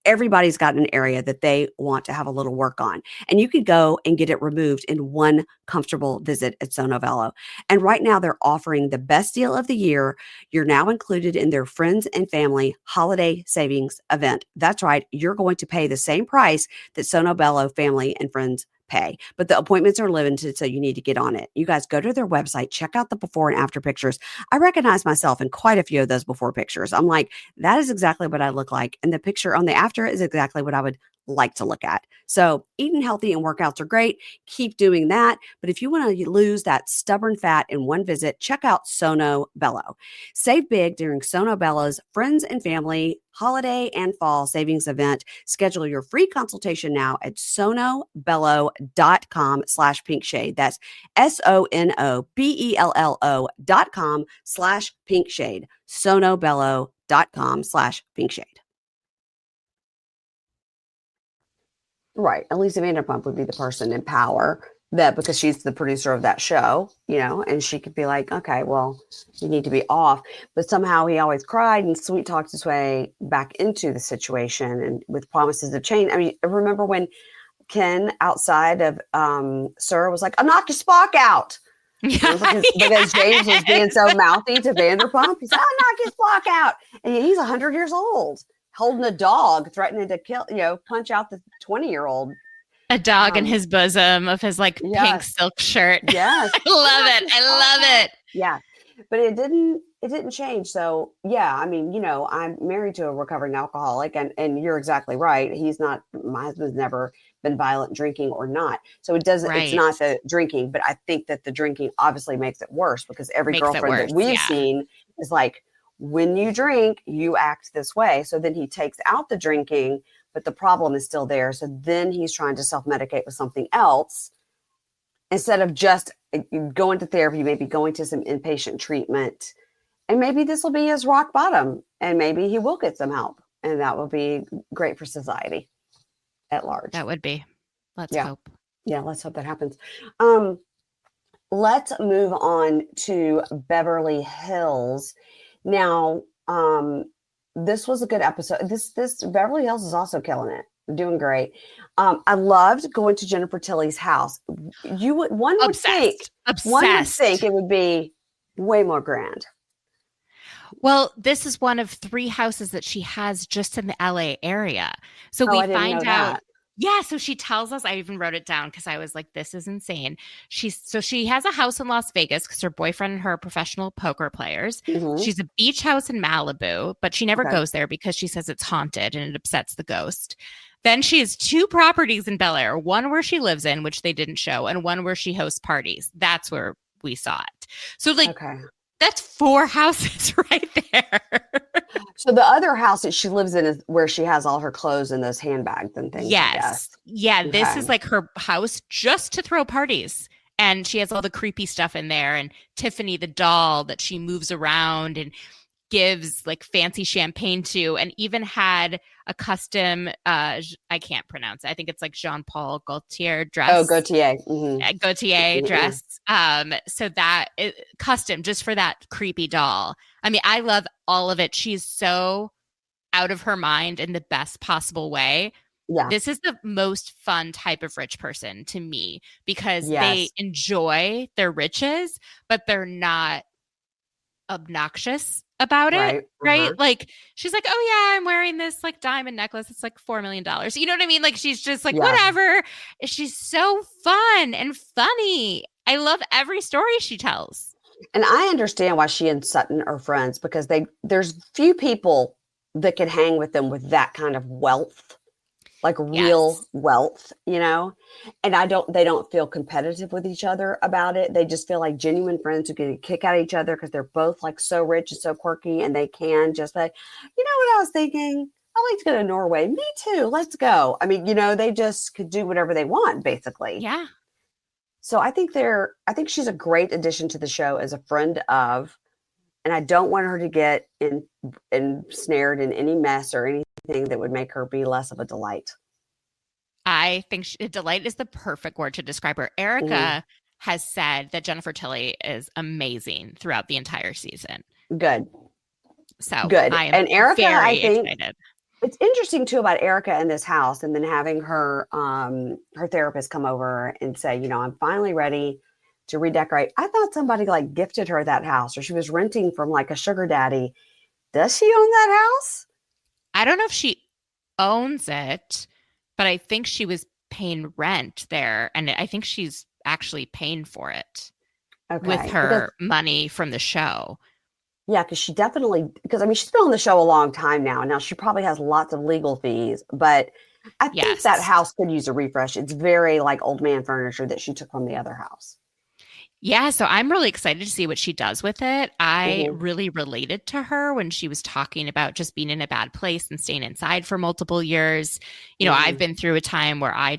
everybody's got an area that they want to have a little work on. And you could go and get it removed in one comfortable visit at Sonovello. And right now they're offering the best deal of the year. You're now included in their friends and family holiday savings event. That's right. You're going to pay the same price that Sonobello family and friends pay, but the appointments are limited, so you need to get on it. You guys go to their website, check out the before and after pictures. I recognize myself in quite a few of those before pictures. I'm like, that is exactly what I look like. And the picture on the after is exactly what I would like to look at. So eating healthy and workouts are great. Keep doing that. But if you want to lose that stubborn fat in one visit, check out Sono Bello. Save big during Sono Bello's Friends and Family Holiday and Fall Savings Event. Schedule your free consultation now at sonobello.com/pinkshade. That's sonobello.com/pinkshade. sonobello.com/pinkshade. Right. Elisa Vanderpump would be the person in power that because she's the producer of that show, and she could be like, okay, well, you need to be off. But somehow he always cried and sweet talked his way back into the situation and with promises of change. I mean, remember when Ken outside of Sir was like, I'll knock your Spock out. Because James was being so mouthy to Vanderpump. He said, I'll knock his Spock out. And he's 100 years old, holding a dog, threatening to kill, punch out the 20-year-old. A dog in his bosom of his pink silk shirt. Yes. I love it. I love it. Yeah. But it didn't change. So yeah, I mean, I'm married to a recovering alcoholic and you're exactly right. My husband's never been violent drinking or not. So it's not the drinking, but I think that the drinking obviously makes it worse because every girlfriend that we've seen is like, when you drink, you act this way. So then he takes out the drinking, but the problem is still there. So then he's trying to self-medicate with something else instead of just going to therapy, maybe going to some inpatient treatment. And maybe this will be his rock bottom and maybe he will get some help. And that will be great for society at large. That would be. Let's hope. Yeah, let's hope that happens. Let's move on to Beverly Hills. Now, this was a good episode. This Beverly Hills is also killing it, doing great. I loved going to Jennifer Tilly's house. One would think it would be way more grand. Well, this is one of 3 houses that she has just in the LA area. So we find out. Yeah, so she tells us, I even wrote it down because I was like, this is insane. She has a house in Las Vegas because her boyfriend and her are professional poker players. Mm-hmm. She's a beach house in Malibu, but she never goes there because she says it's haunted and it upsets the ghost. Then she has 2 properties in Bel Air, one where she lives in, which they didn't show, and one where she hosts parties. That's where we saw it. So that's 4 houses right there. So the other house that she lives in is where she has all her clothes and those handbags and things. Yes. Yeah. Okay. This is like her house just to throw parties. And she has all the creepy stuff in there. And Tiffany, the doll that she moves around and gives like fancy champagne to, and even had a custom, I can't pronounce it. I think it's like Jean-Paul Gaultier dress. Oh, Gaultier. Mm-hmm. Gaultier dress. So that custom just for that creepy doll. I mean, I love all of it. She's so out of her mind in the best possible way. Yeah. This is the most fun type of rich person to me because they enjoy their riches, but they're not obnoxious about it. Right. Uh-huh. Like she's like, oh yeah, I'm wearing this like diamond necklace. It's like $4 million. You know what I mean? Like she's just like, whatever. She's so fun and funny. I love every story she tells. And I understand why she and Sutton are friends because there's few people that can hang with them with that kind of wealth, like real wealth, and they don't feel competitive with each other about it. They just feel like genuine friends who can kick out each other because they're both like so rich and so quirky and they can just like, you know what I was thinking? I like to go to Norway. Me too. Let's go. I mean, they just could do whatever they want basically. Yeah. So I think she's a great addition to the show as a friend of, and I don't want her to get ensnared in any mess or anything that would make her be less of a delight. I think delight is the perfect word to describe her. Erica has said that Jennifer Tilly is amazing throughout the entire season. Good. So good. I am and Erica, very excited. It's interesting too about Erica in this house and then having her therapist come over and say, I'm finally ready to redecorate. I thought somebody like gifted her that house or she was renting from like a sugar daddy. Does she own that house? I don't know if she owns it, but I think she was paying rent there. And I think she's actually paying for it with her money from the show. Yeah, because she's been on the show a long time now. Now she probably has lots of legal fees, but I think that house could use a refresh. It's very like old man furniture that she took from the other house. Yeah, so I'm really excited to see what she does with it. I really related to her when she was talking about just being in a bad place and staying inside for multiple years. I've been through a time where I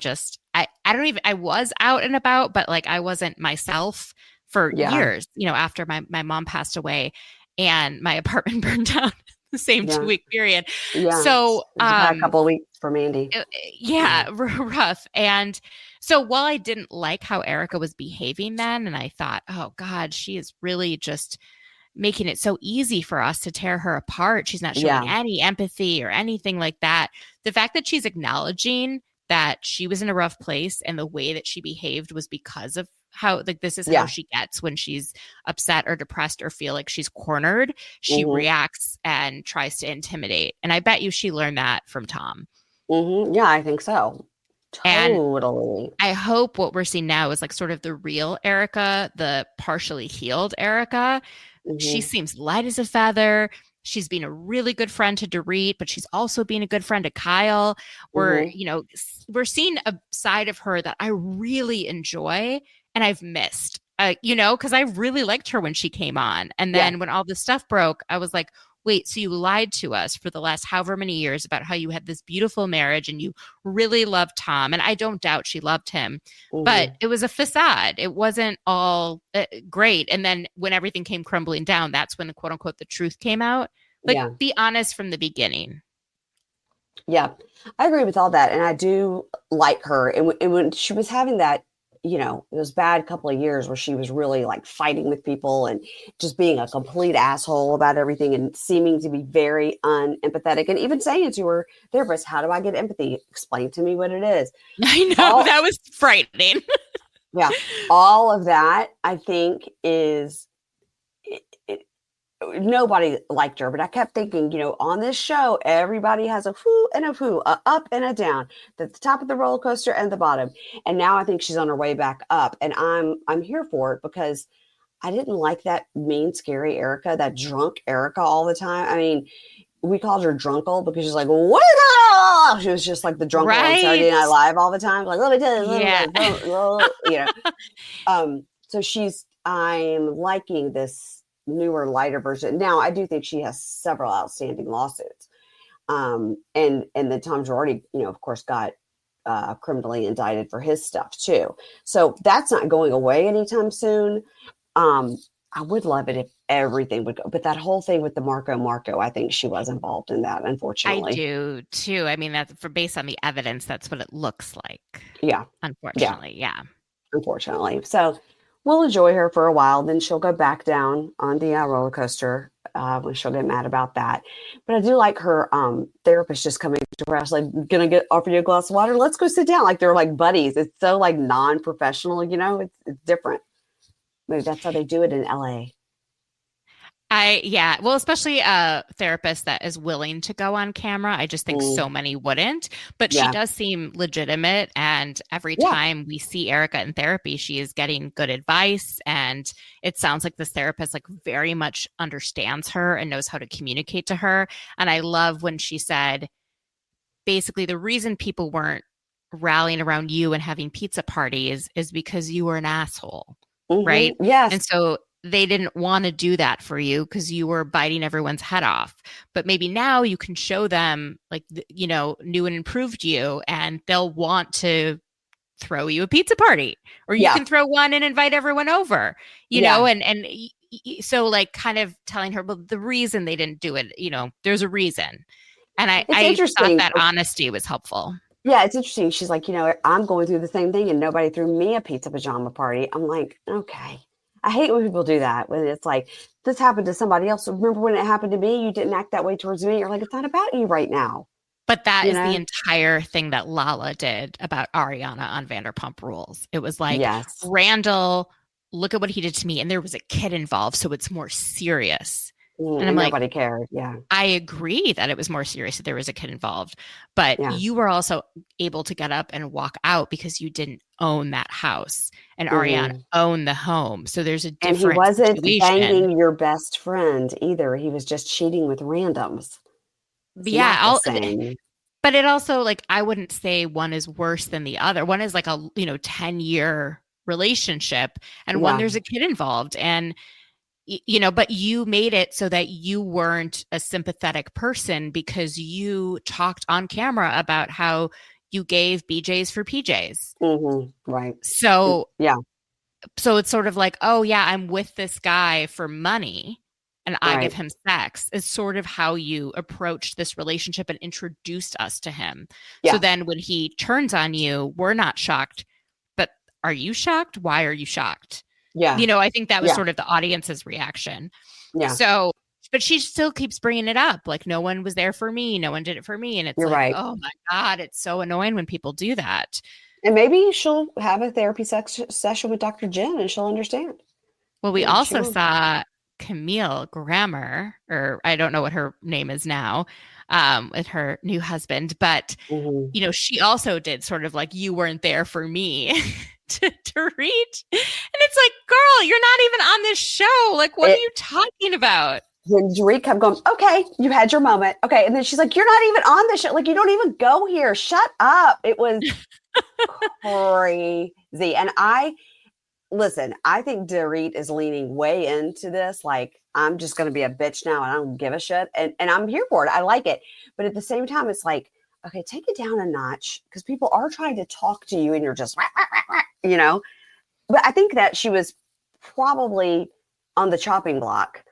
was out and about, but like I wasn't myself for years, after my mom passed away and my apartment burned down. the same Yeah. 2 week period. Yeah. So, It was a bad couple of weeks for Mandy. Yeah. yeah, rough. And so while I didn't like how Erica was behaving then, and I thought, oh God, she is really just making it so easy for us to tear her apart. She's not showing Yeah. any empathy or anything like that. The fact that she's acknowledging that she was in a rough place and the way that she behaved was because of how, like, this is how Yeah. she gets when she's upset or depressed or feel like she's cornered. She Mm-hmm. reacts and tries to intimidate. And I bet you she learned that from Tom. Mm-hmm. Yeah, I think so. And Totally. I hope what we're seeing now is like sort of the real Erica, the partially healed Erica. She Mm-hmm. seems light as a feather. She's being a really good friend to Dorit, but she's also being a good friend to Kyle. Mm-hmm. We're seeing a side of her that I really enjoy and I've missed. Because I really liked her when she came on. And Yeah. then when all this stuff broke, I was like, wait, so you lied to us for the last however many years about how you had this beautiful marriage and you really loved Tom. And I don't doubt she loved him, but Mm-hmm. it was a facade. It wasn't all great. And then when everything came crumbling down, that's when the quote unquote the truth came out. Like, Yeah. be honest from the beginning. Yeah. I agree with all that. And I do like her. And when she was having that, those bad couple of years where she was really like fighting with people and just being a complete asshole about everything and seeming to be very unempathetic and even saying to her therapist, how do I get empathy? Explain to me what it is. I know All, that was frightening. yeah. All of that, I think, is it, nobody liked her, but I kept thinking, on this show, everybody has a whoo and a whoo, a up and a down, the top of the roller coaster and the bottom. And now I think she's on her way back up, and I'm here for it because I didn't like that mean, scary Erica, that drunk Erica all the time. I mean, we called her Drunkle because she's like, what? She was just like the drunkle on Saturday Right. Night Live all the time. Like, let me tell Yeah. you, so I'm liking this newer, lighter version. Now, I do think she has several outstanding lawsuits. And then Tom Girardi, of course, got criminally indicted for his stuff too. So that's not going away anytime soon. I would love it if everything would go, but that whole thing with the Marco, I think she was involved in that, I unfortunately. do too. I mean, that's based on the evidence, that's what it looks like. Yeah. Yeah. Unfortunately. Yeah. Unfortunately. So we'll enjoy her for a while. Then she'll go back down on the roller coaster when she'll get mad about that. But I do like her therapist just coming to her house, like, gonna offer you a glass of water. Let's go sit down. Like they're like buddies. It's so like non-professional, it's different. Maybe that's how they do it in LA. Yeah. Well, especially a therapist that is willing to go on camera. I just think so many wouldn't, but she Yeah. does seem legitimate. And every Yeah. time we see Erica in therapy, she is getting good advice. And it sounds like this therapist like very much understands her and knows how to communicate to her. And I love when she said, basically, the reason people weren't rallying around you and having pizza parties is because you were an asshole. Right. Yes. And so they didn't want to do that for you because you were biting everyone's head off. But maybe now you can show them like, new and improved you, and they'll want to throw you a pizza party, or you Yeah. can throw one and invite everyone over, Yeah. and so like kind of telling her, well, the reason they didn't do it, there's a reason. And It's I thought interesting. that honesty was helpful. Yeah, it's interesting. She's like, I'm going through the same thing and nobody threw me a pizza pajama party. I'm like, okay. I hate when people do that, when it's like, this happened to somebody else. Remember when it happened to me? You didn't act that way towards me. You're like, it's not about you right now. But that You is the know? entire thing that Lala did about Ariana on Vanderpump Rules. It was like, Yes. Randall, look at what he did to me. And there was a kid involved, so it's more serious. And I'm And like, nobody cared. Yeah. I agree that it was more serious if there was a kid involved, but Yeah. you were also able to get up and walk out because you didn't own that house, and Ariana Mhm. owned the home. So there's a And he different wasn't situation. banging your best friend either. He was just cheating with randoms. But It's yeah, not the same. but it also, like, I wouldn't say one is worse than the other. One is like a 10-year relationship, and one Yeah. there's a kid involved, and but you made it so that you weren't a sympathetic person because you talked on camera about how you gave BJ's for PJ's. Right. So Yeah. it's sort of like, oh yeah, I'm with this guy for money. and I give him sex is sort of how you approached this relationship and introduced us to him. Yeah. So then when he turns on you, we're not shocked, but are you shocked? Why are you shocked? Yeah. I think that was sort of the audience's reaction. Yeah. So, but she still keeps bringing it up. Like, no one was there for me. No one did it for me. And it's You're like, right. oh my God, it's so annoying when people do that. And maybe she'll have a therapy session with Dr. Jen and she'll understand. Well, we also saw Camille Grammer, or I don't know what her name is now, with her new husband, but she also did sort of like, you weren't there for me to read. And it's like, girl, you're not even on this show. Like, what are you talking about? When Dorit kept going, okay, you had your moment. Okay. And then she's like, you're not even on this show. Like, you don't even go here. Shut up. It was crazy. And listen, I think Dorit is leaning way into this. Like, I'm just going to be a bitch now and I don't give a shit. And I'm here for it. I like it. But at the same time, it's like, okay, take it down a notch because people are trying to talk to you and you're just, But I think that she was probably on the chopping block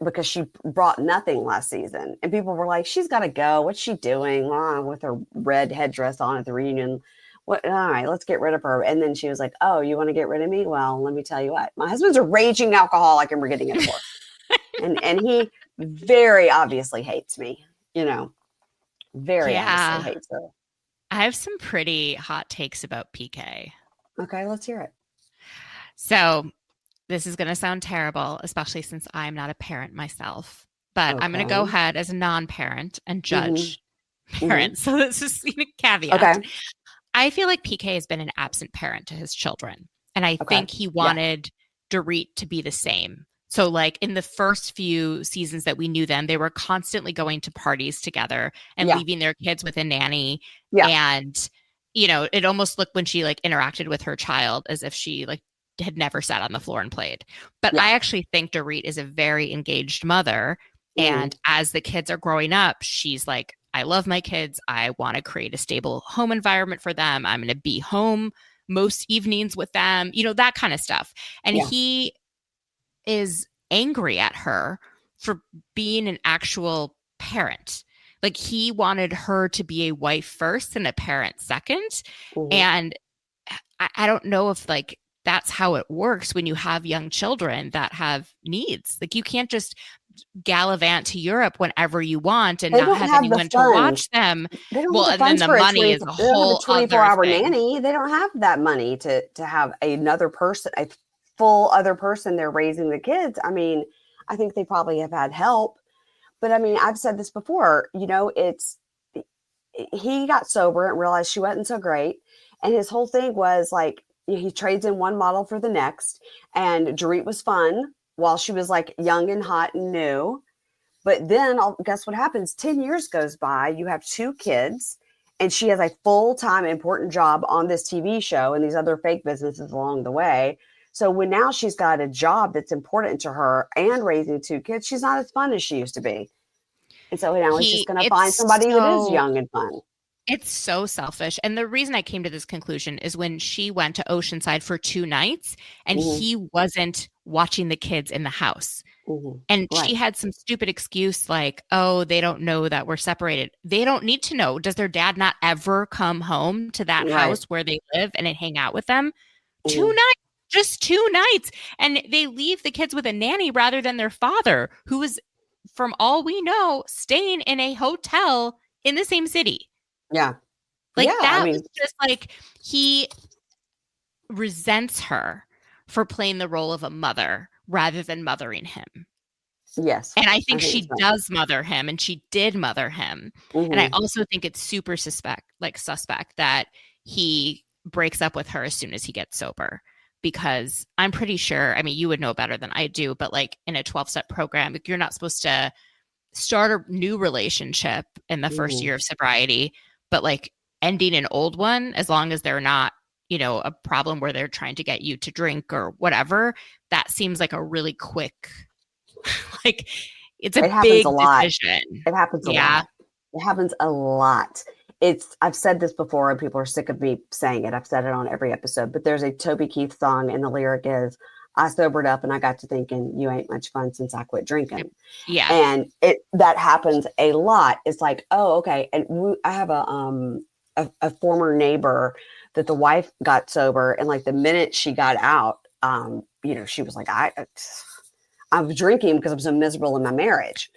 because she brought nothing last season. And people were like, she's got to go. What's she doing with her red headdress on at the reunion? All right, let's get rid of her. And then she was like, oh, you want to get rid of me? Well, let me tell you what, my husband's a raging alcoholic and we're getting it for. and he very obviously hates me, very obviously hates her. I have some pretty hot takes about PK. Okay, let's hear it. So this is going to sound terrible, especially since I'm not a parent myself, but I'm going to go ahead as a non-parent and judge parents. So this is a caveat. Okay. I feel like PK has been an absent parent to his children. And I think he wanted Dorit to be the same. So like in the first few seasons that we knew them, they were constantly going to parties together and leaving their kids with a nanny. Yeah. And, it almost looked when she like interacted with her child as if she like had never sat on the floor and played. But I actually think Dorit is a very engaged mother. And as the kids are growing up, she's like, I love my kids. I want to create a stable home environment for them. I'm going to be home most evenings with them, that kind of stuff. And he is angry at her for being an actual parent. Like he wanted her to be a wife first and a parent second. And I don't know if like that's how it works when you have young children that have needs. Like you can't just gallivant to Europe whenever you want and not have anyone to watch them. They don't have the funds and then the money is a whole 24-hour nanny. They don't have that money to have another person, a full other person there raising the kids. I mean, I think they probably have had help, but I mean, I've said this before, he got sober and realized she wasn't so great. And his whole thing was like, he trades in one model for the next. And Dorit was fun while she was like young and hot and new. But then guess what happens? 10 years goes by, you have 2 kids, and she has a full-time important job on this TV show and these other fake businesses along the way. So when now she's got a job that's important to her and raising 2 kids, she's not as fun as she used to be. And so now he's just going to find somebody that is young and fun. It's so selfish. And the reason I came to this conclusion is when she went to Oceanside for 2 nights and he wasn't watching the kids in the house. And she had some stupid excuse like, oh, they don't know that we're separated. They don't need to know. Does their dad not ever come home to that house where they live and hang out with them? 2 nights, just 2 nights. And they leave the kids with a nanny rather than their father, who is, from all we know, staying in a hotel in the same city. Yeah. Like was just like he resents her for playing the role of a mother rather than mothering him. Yes. And I think she does mother him and she did mother him. And I also think it's super suspect that he breaks up with her as soon as he gets sober. Because I'm pretty sure, I mean, you would know better than I do, but like in a 12-step program, like you're not supposed to start a new relationship in the first year of sobriety, but like ending an old one, as long as they're not, a problem where they're trying to get you to drink or whatever, that seems like a really quick, like it's a big decision. It happens a lot. It happens a lot. I've said this before and people are sick of me saying it. I've said it on every episode, but there's a Toby Keith song and the lyric is, I sobered up and I got to thinking, you ain't much fun since I quit drinking. Yeah. And that happens a lot. It's like, oh, okay. And I have a former neighbor that the wife got sober, and like the minute she got out, she was like, I was drinking because I was so miserable in my marriage.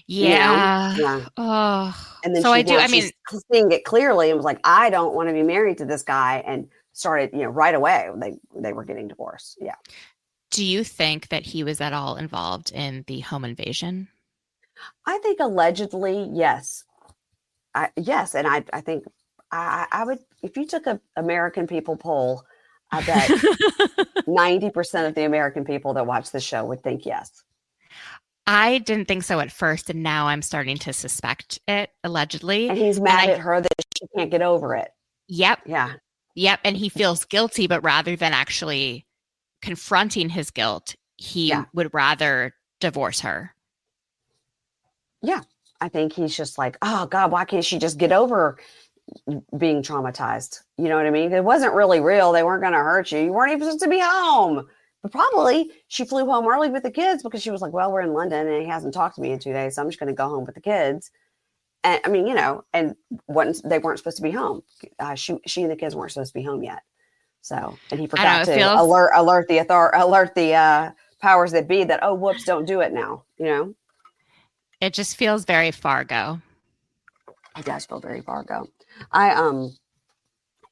Yeah. Yeah. Oh, And then so I do. I she's mean, seeing it clearly and was like, I don't want to be married to this guy, and started, right away they were getting divorced. Yeah. do you think that he was at all involved in the home invasion? I think allegedly, yes. Yes, and I think I would, if you took a American people poll, I bet 90% of the American people that watch the show would think yes. I didn't think so at first, and now I'm starting to suspect it, allegedly. And he's And mad I, at her that she can't get over it. yep, Yeah. yep. And he feels guilty, but rather than actually confronting his guilt, he Yeah. would rather divorce her. Yeah. I think he's just like, oh God, why can't she just get over being traumatized? You know what I mean? It wasn't really real. They weren't going to hurt you. You weren't even supposed to be home. But probably she flew home early with the kids because she was like, well, we're in London and he hasn't talked to me in 2 days. So I'm just going to go home with the kids. And I mean, and they weren't supposed to be home. She and the kids weren't supposed to be home yet. So, and he I don't know, forgot it to feels alert the powers that be that, oh, whoops, don't do it now. it just feels very Fargo. It does feel very Fargo. I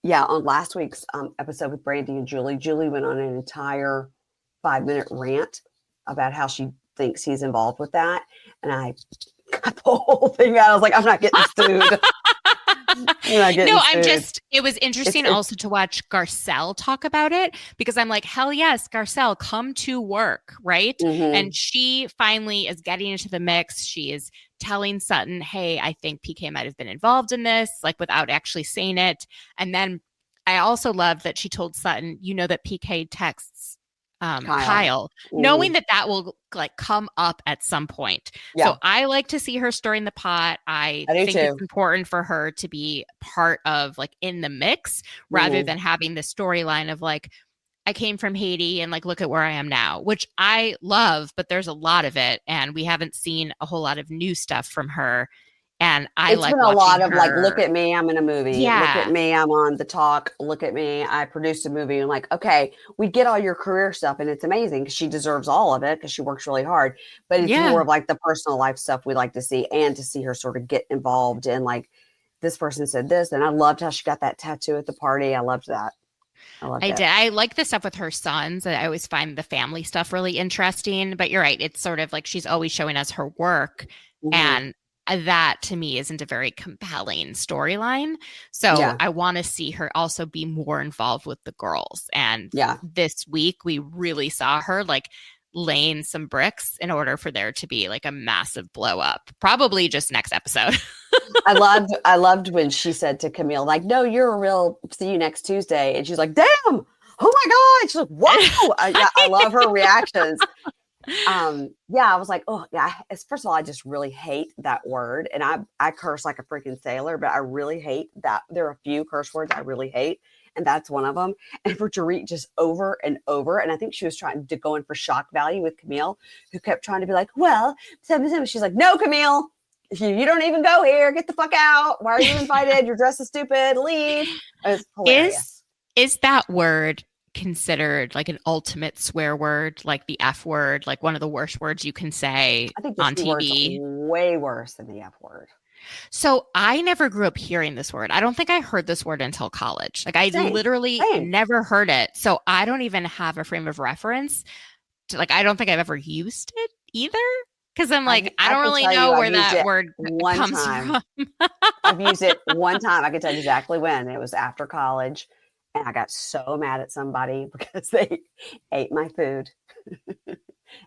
yeah, on last week's episode with Brandy and Julie went on an entire 5-minute rant about how she thinks he's involved with that, and I got the whole thing out. I was like, I'm not getting sued. It was interesting also to watch Garcelle talk about it, because I'm like, hell yes, Garcelle, come to work, right? Mm-hmm. And she finally is getting into the mix. She is telling Sutton, hey, I think PK might have been involved in this, like without actually saying it. And then I also love that she told Sutton, that PK texts Kyle, mm-hmm. knowing that will like come up at some point. Yeah. So I like to see her stirring the pot. I think too. It's important for her to be part of like in the mix, rather than having the storyline of like, I came from Haiti and like, look at where I am now, which I love, but there's a lot of it. And we haven't seen a whole lot of new stuff from her. And it's like been a lot of like, look at me, I'm in a movie. Yeah. Look at me, I'm on The Talk. Look at me, I produced a movie. And like, okay, we get all your career stuff and it's amazing because she deserves all of it because she works really hard. But it's more of like the personal life stuff we like to see, and to see her sort of get involved in like, this person said this. And I loved how she got that tattoo at the party. I loved that. I did. I like the stuff with her sons. I always find the family stuff really interesting. But you're right. It's sort of like she's always showing us her work. And that to me isn't a very compelling storyline. So I want to see her also be more involved with the girls. And this week we really saw her like laying some bricks in order for there to be like a massive blow up. Probably just next episode. I loved when she said to Camille, like, no, you're a real, see you next Tuesday. And she's like, damn, oh my God. She's like, whoa. I love her reactions. I was like, oh yeah. First of all, I just really hate that word, and I curse like a freaking sailor, but I really hate that. There are a few curse words I really hate, and that's one of them. And for Dorit just over and over, and I think she was trying to go in for shock value with Camille, who kept trying to be like, well, she's like, no, Camille, you don't even go here. Get the fuck out. Why are you invited? Your dress is stupid. Leave. It's hilarious. Is that word considered like an ultimate swear word, like the F word, like one of the worst words you can say on TV? Way worse than the F word. So I never grew up hearing this word. I don't think I heard this word until college. Like I literally never heard it. So I don't even have a frame of reference to, like, I don't think I've ever used it either. Because I'm like, I don't really know where that word comes from. I've used it one time. I can tell you exactly when. It was after college. And I got so mad at somebody because they ate my food.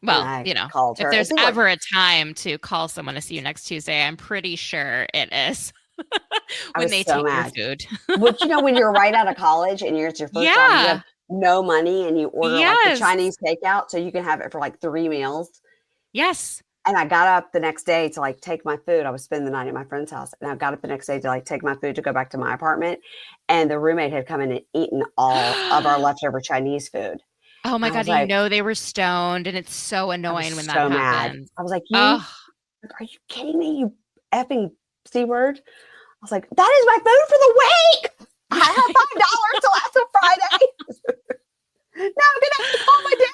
Well, if there's ever a time to call someone to see you next Tuesday, I'm pretty sure it is when they take your food. Which, when you're right out of college and it's your first job, you have no money and you order like the Chinese takeout so you can have it for like 3 meals. Yes. And I got up the next day to like take my food. I was spending the night at my friend's house. And I got up the next day to like take my food to go back to my apartment. And the roommate had come in and eaten all of our leftover Chinese food. Oh my I was God, like, they were stoned, and it's so I was annoying when that so mad. happens. I was like, Oh, are you kidding me? You effing C word. I was like, that is my food for the week. I have $5 till after Friday. Now I'm gonna have to call my dad.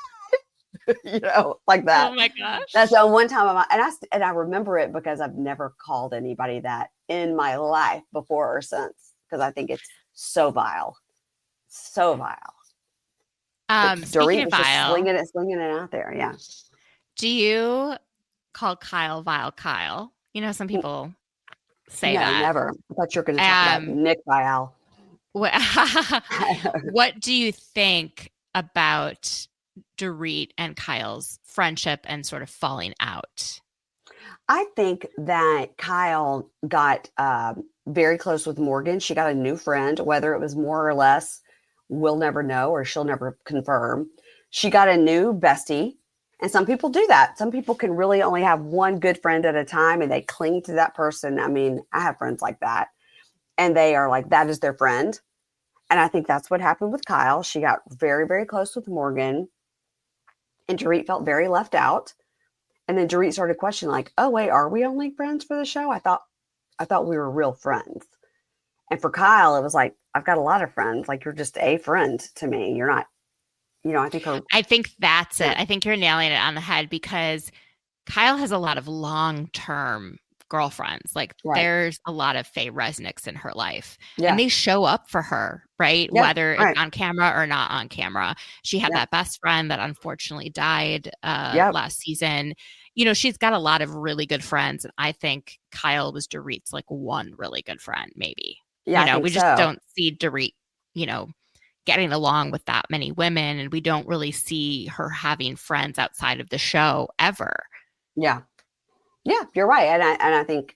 Like that. oh my That's the gosh. one time I remember it because I've never called anybody that in my life before or since because I think it's so vile. But Speaking Dorit of was just vile, slinging it out there. Yeah. do you call Kyle vile Kyle? Some people say No, that. never. I thought you were going to talk about Um, Nick Vial. what, what do you think about Dorit and Kyle's friendship and sort of falling out? I think that Kyle got very close with Morgan. She got a new friend, whether it was more or less, we'll never know or she'll never confirm. She got a new bestie. And some people do that. Some people can really only have one good friend at a time and they cling to that person. I mean, I have friends like that. And they are like, that is their friend. And I think that's what happened with Kyle. She got very, very close with Morgan. And Dorit felt very left out. And then Dorit started questioning, like, "Oh wait, are we only friends for the show? I thought we were real friends." And for Kyle, it was like, "I've got a lot of friends. Like, you're just a friend to me. You're not." I think her. I think that's Yeah, it. I think you're nailing it on the head because Kyle has a lot of long-term girlfriends. Like right. there's a lot of Faye Resnicks in her life, and Yeah, they show up for her, right? yeah, Whether it's right. on camera or not on camera. She had Yeah, that best friend that unfortunately died yep, last season. She's got a lot of really good friends, and I think Kyle was Dorit's like one really good friend, maybe. yeah. I think We just so. don't see Dorit, you know, getting along with that many women, and we don't really see her having friends outside of the show ever. Yeah, yeah. You're right. And I think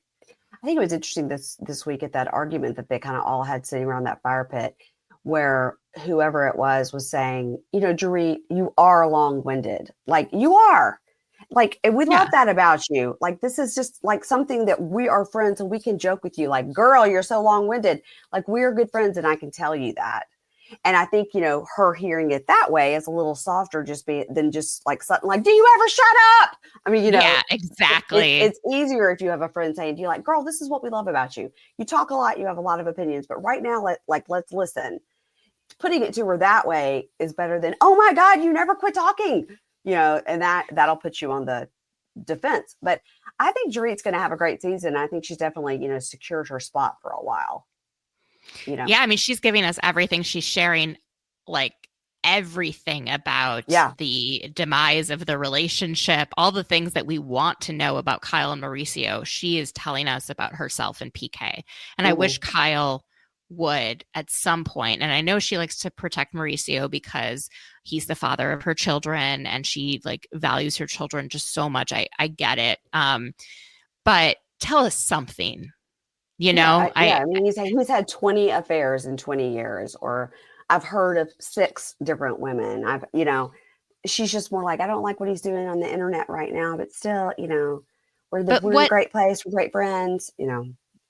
it was interesting this week at that argument that they kind of all had sitting around that fire pit, where whoever it was saying, Dorit, you are long winded. Like you are. Like, and we love Yeah. that about you. Like, this is just like something that we are friends and we can joke with you. Like, girl, you're so long winded. Like, we are good friends and I can tell you that. And I think, her hearing it that way is a little softer than just like something like, do you ever shut up? I mean, Yeah, it's exactly. it's easier if you have a friend saying to you, like, girl, this is what we love about you. You talk a lot, you have a lot of opinions, but right now, let's listen. Putting it to her that way is better than, oh my God, you never quit talking, and that'll put you on the defense. But I think Dorit's going to have a great season. I think she's definitely, secured her spot for a while, you know. Yeah, I mean, she's giving us everything. She's sharing like everything about Yeah. the demise of the relationship, all the things that we want to know about Kyle and Mauricio. She is telling us about herself and PK. And I wish Hmm. Kyle would at some point, and I know she likes to protect Mauricio because he's the father of her children and she like values her children just so much. I get it. But tell us something, Yeah. Yeah. I I mean, he's had 20 affairs in 20 years, or I've heard of 6 different women. She's just more like, I don't like what he's doing on the internet right now, but still, but we're in a great place. We're great friends.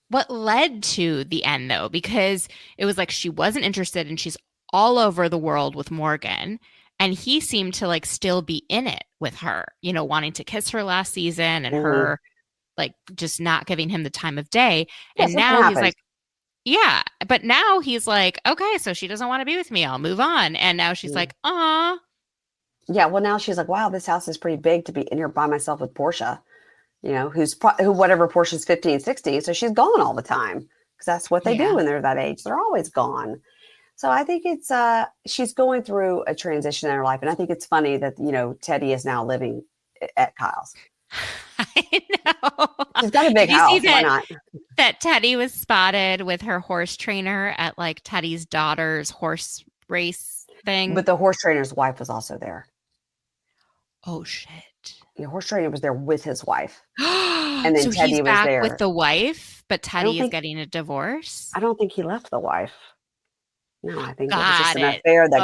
what led to the end though? Because it was like she wasn't interested and she's all over the world with Morgan. And he seemed to like still be in it with her, wanting to kiss her last season and Hmm. her like just not giving him the time of day. Yeah, And something now he's happened. like, yeah. But now he's like, okay, so she doesn't want to be with me. I'll move on. And now she's Mm. like, aw, Yeah, well, now she's like, wow, this house is pretty big to be in here by myself with Portia, who whatever Portia's 15, 16. So she's gone all the time because that's what they do yeah. when they're that age. They're always gone. So I think she's going through a transition in her life. And I think it's funny that, Teddy is now living at Kyle's. I know. She's got a big Did you see house. Why not? that Teddy was spotted with her horse trainer at like Teddy's daughter's horse race thing? But the horse trainer's wife was also there. Oh shit. The horse trainer was there with his wife. And then So he's Teddy was back with there. the wife, but I don't Teddy is think getting a divorce. I don't think he left the wife. No, I think it was just Got an it. affair that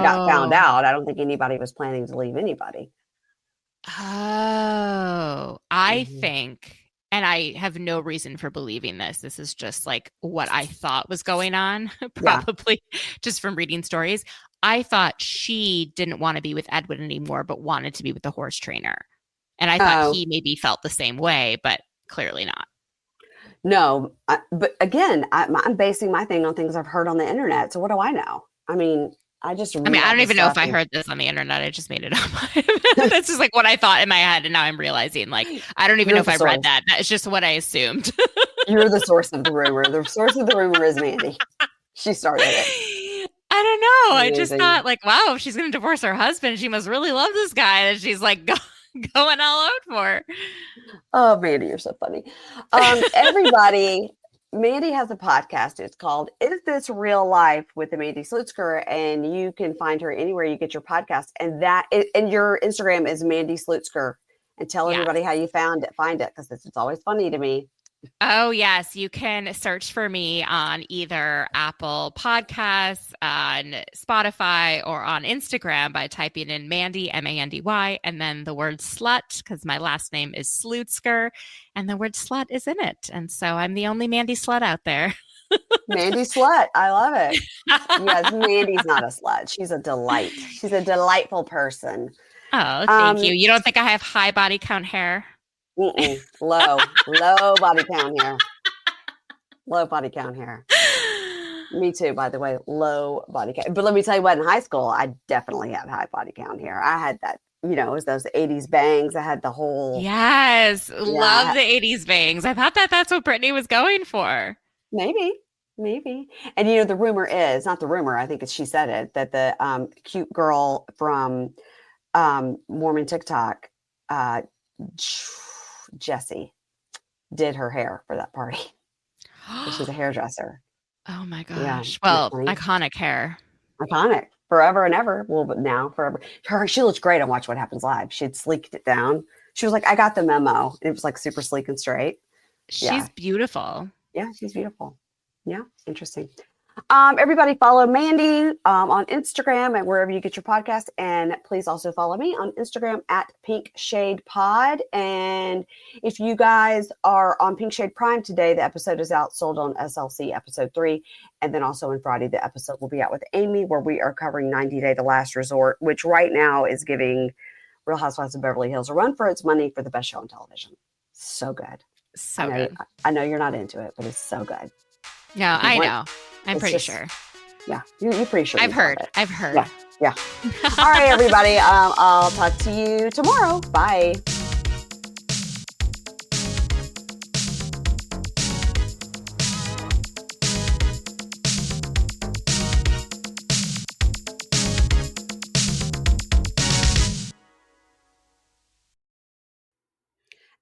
got found Oh. out. I don't think anybody was planning to leave anybody. Oh. I Mhm. think and I have no reason for believing this. This is just like what I thought was going on, Yeah. probably just from reading stories. I thought she didn't want to be with Edwin anymore, but wanted to be with the horse trainer. And I thought Oh, he maybe felt the same way, but clearly not. no. But again, I'm basing my thing on things I've heard on the internet. So what do I know? I mean, I just I mean, read I all don't this even know if stuff I and heard this on the internet. I just made it up. That's just like what I thought in my head. And now I'm realizing, like, I don't even know you're if the I read source. that. That's just what I assumed. You're the source of the rumor. The source of the rumor is Mandy. She started it. I don't know. I just Amazing. thought, like, wow, if she's going to divorce her husband, she must really love this guy that she's like going all out for. Oh, Mandy, you're so funny. Everybody, Mandy has a podcast. It's called Is This Real Life with the Mandy Slutsker? And you can find her anywhere you get your podcast. And your Instagram is Mandy Slutsker. And tell Yes. everybody how you find it, because it's always funny to me. Oh, yes. You can search for me on either Apple Podcasts, on Spotify, or on Instagram by typing in Mandy, Mandy, and then the word slut, because my last name is Slutsker, and the word slut is in it. And so I'm the only Mandy slut out there. Mandy Slut. I love it. Yes, Mandy's not a slut. She's a delight. She's a delightful person. Oh, thank you. Um, You don't think I have high body count hair? low body count here. Low body count here. Me too, by the way, low body count. But let me tell you what, in high school, I definitely had high body count here. I had that, it was those 80s bangs. I had the whole, Yes, love yeah, the 80s bangs. I thought that that's what Britney was going for. maybe, maybe. And the rumor is, not the rumor, I think she said it, that the cute girl from Mormon TikTok, uh, Jessie, did her hair for that party. She's a hairdresser. Oh my Yeah, gosh. isn't that Well, funny? iconic hair. Iconic forever and ever. Well, but now forever. She looks great on Watch What Happens Live. She'd sleeked it down. She was like, I got the memo. It was like super sleek and straight. Yeah. She's beautiful. Yeah. She's beautiful. Yeah. Interesting. Everybody follow Mandy on Instagram and wherever you get your podcast. And please also follow me on Instagram at Pink Shade Pod. And if you guys are on Pink Shade Prime today, the episode is out, sold on SLC episode 3. And then also on Friday, the episode will be out with Amy, where we are covering 90 Day The Last Resort, which right now is giving Real Housewives of Beverly Hills a run for its money for the best show on television. So good. So good. I know you're not into it, but it's so good. No, I know. I'm It's pretty just, sure. yeah, you're pretty sure. I've you've heard heard. it. I've heard. Yeah, yeah. All right, everybody. I'll talk to you tomorrow. Bye.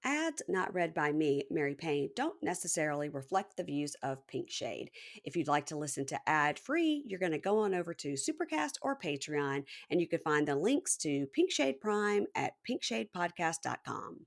Ads not read by me, Mary Payne, don't necessarily reflect the views of Pink Shade. If you'd like to listen to ad-free, you're going to go on over to Supercast or Patreon, and you can find the links to Pink Shade Prime at pinkshadepodcast.com.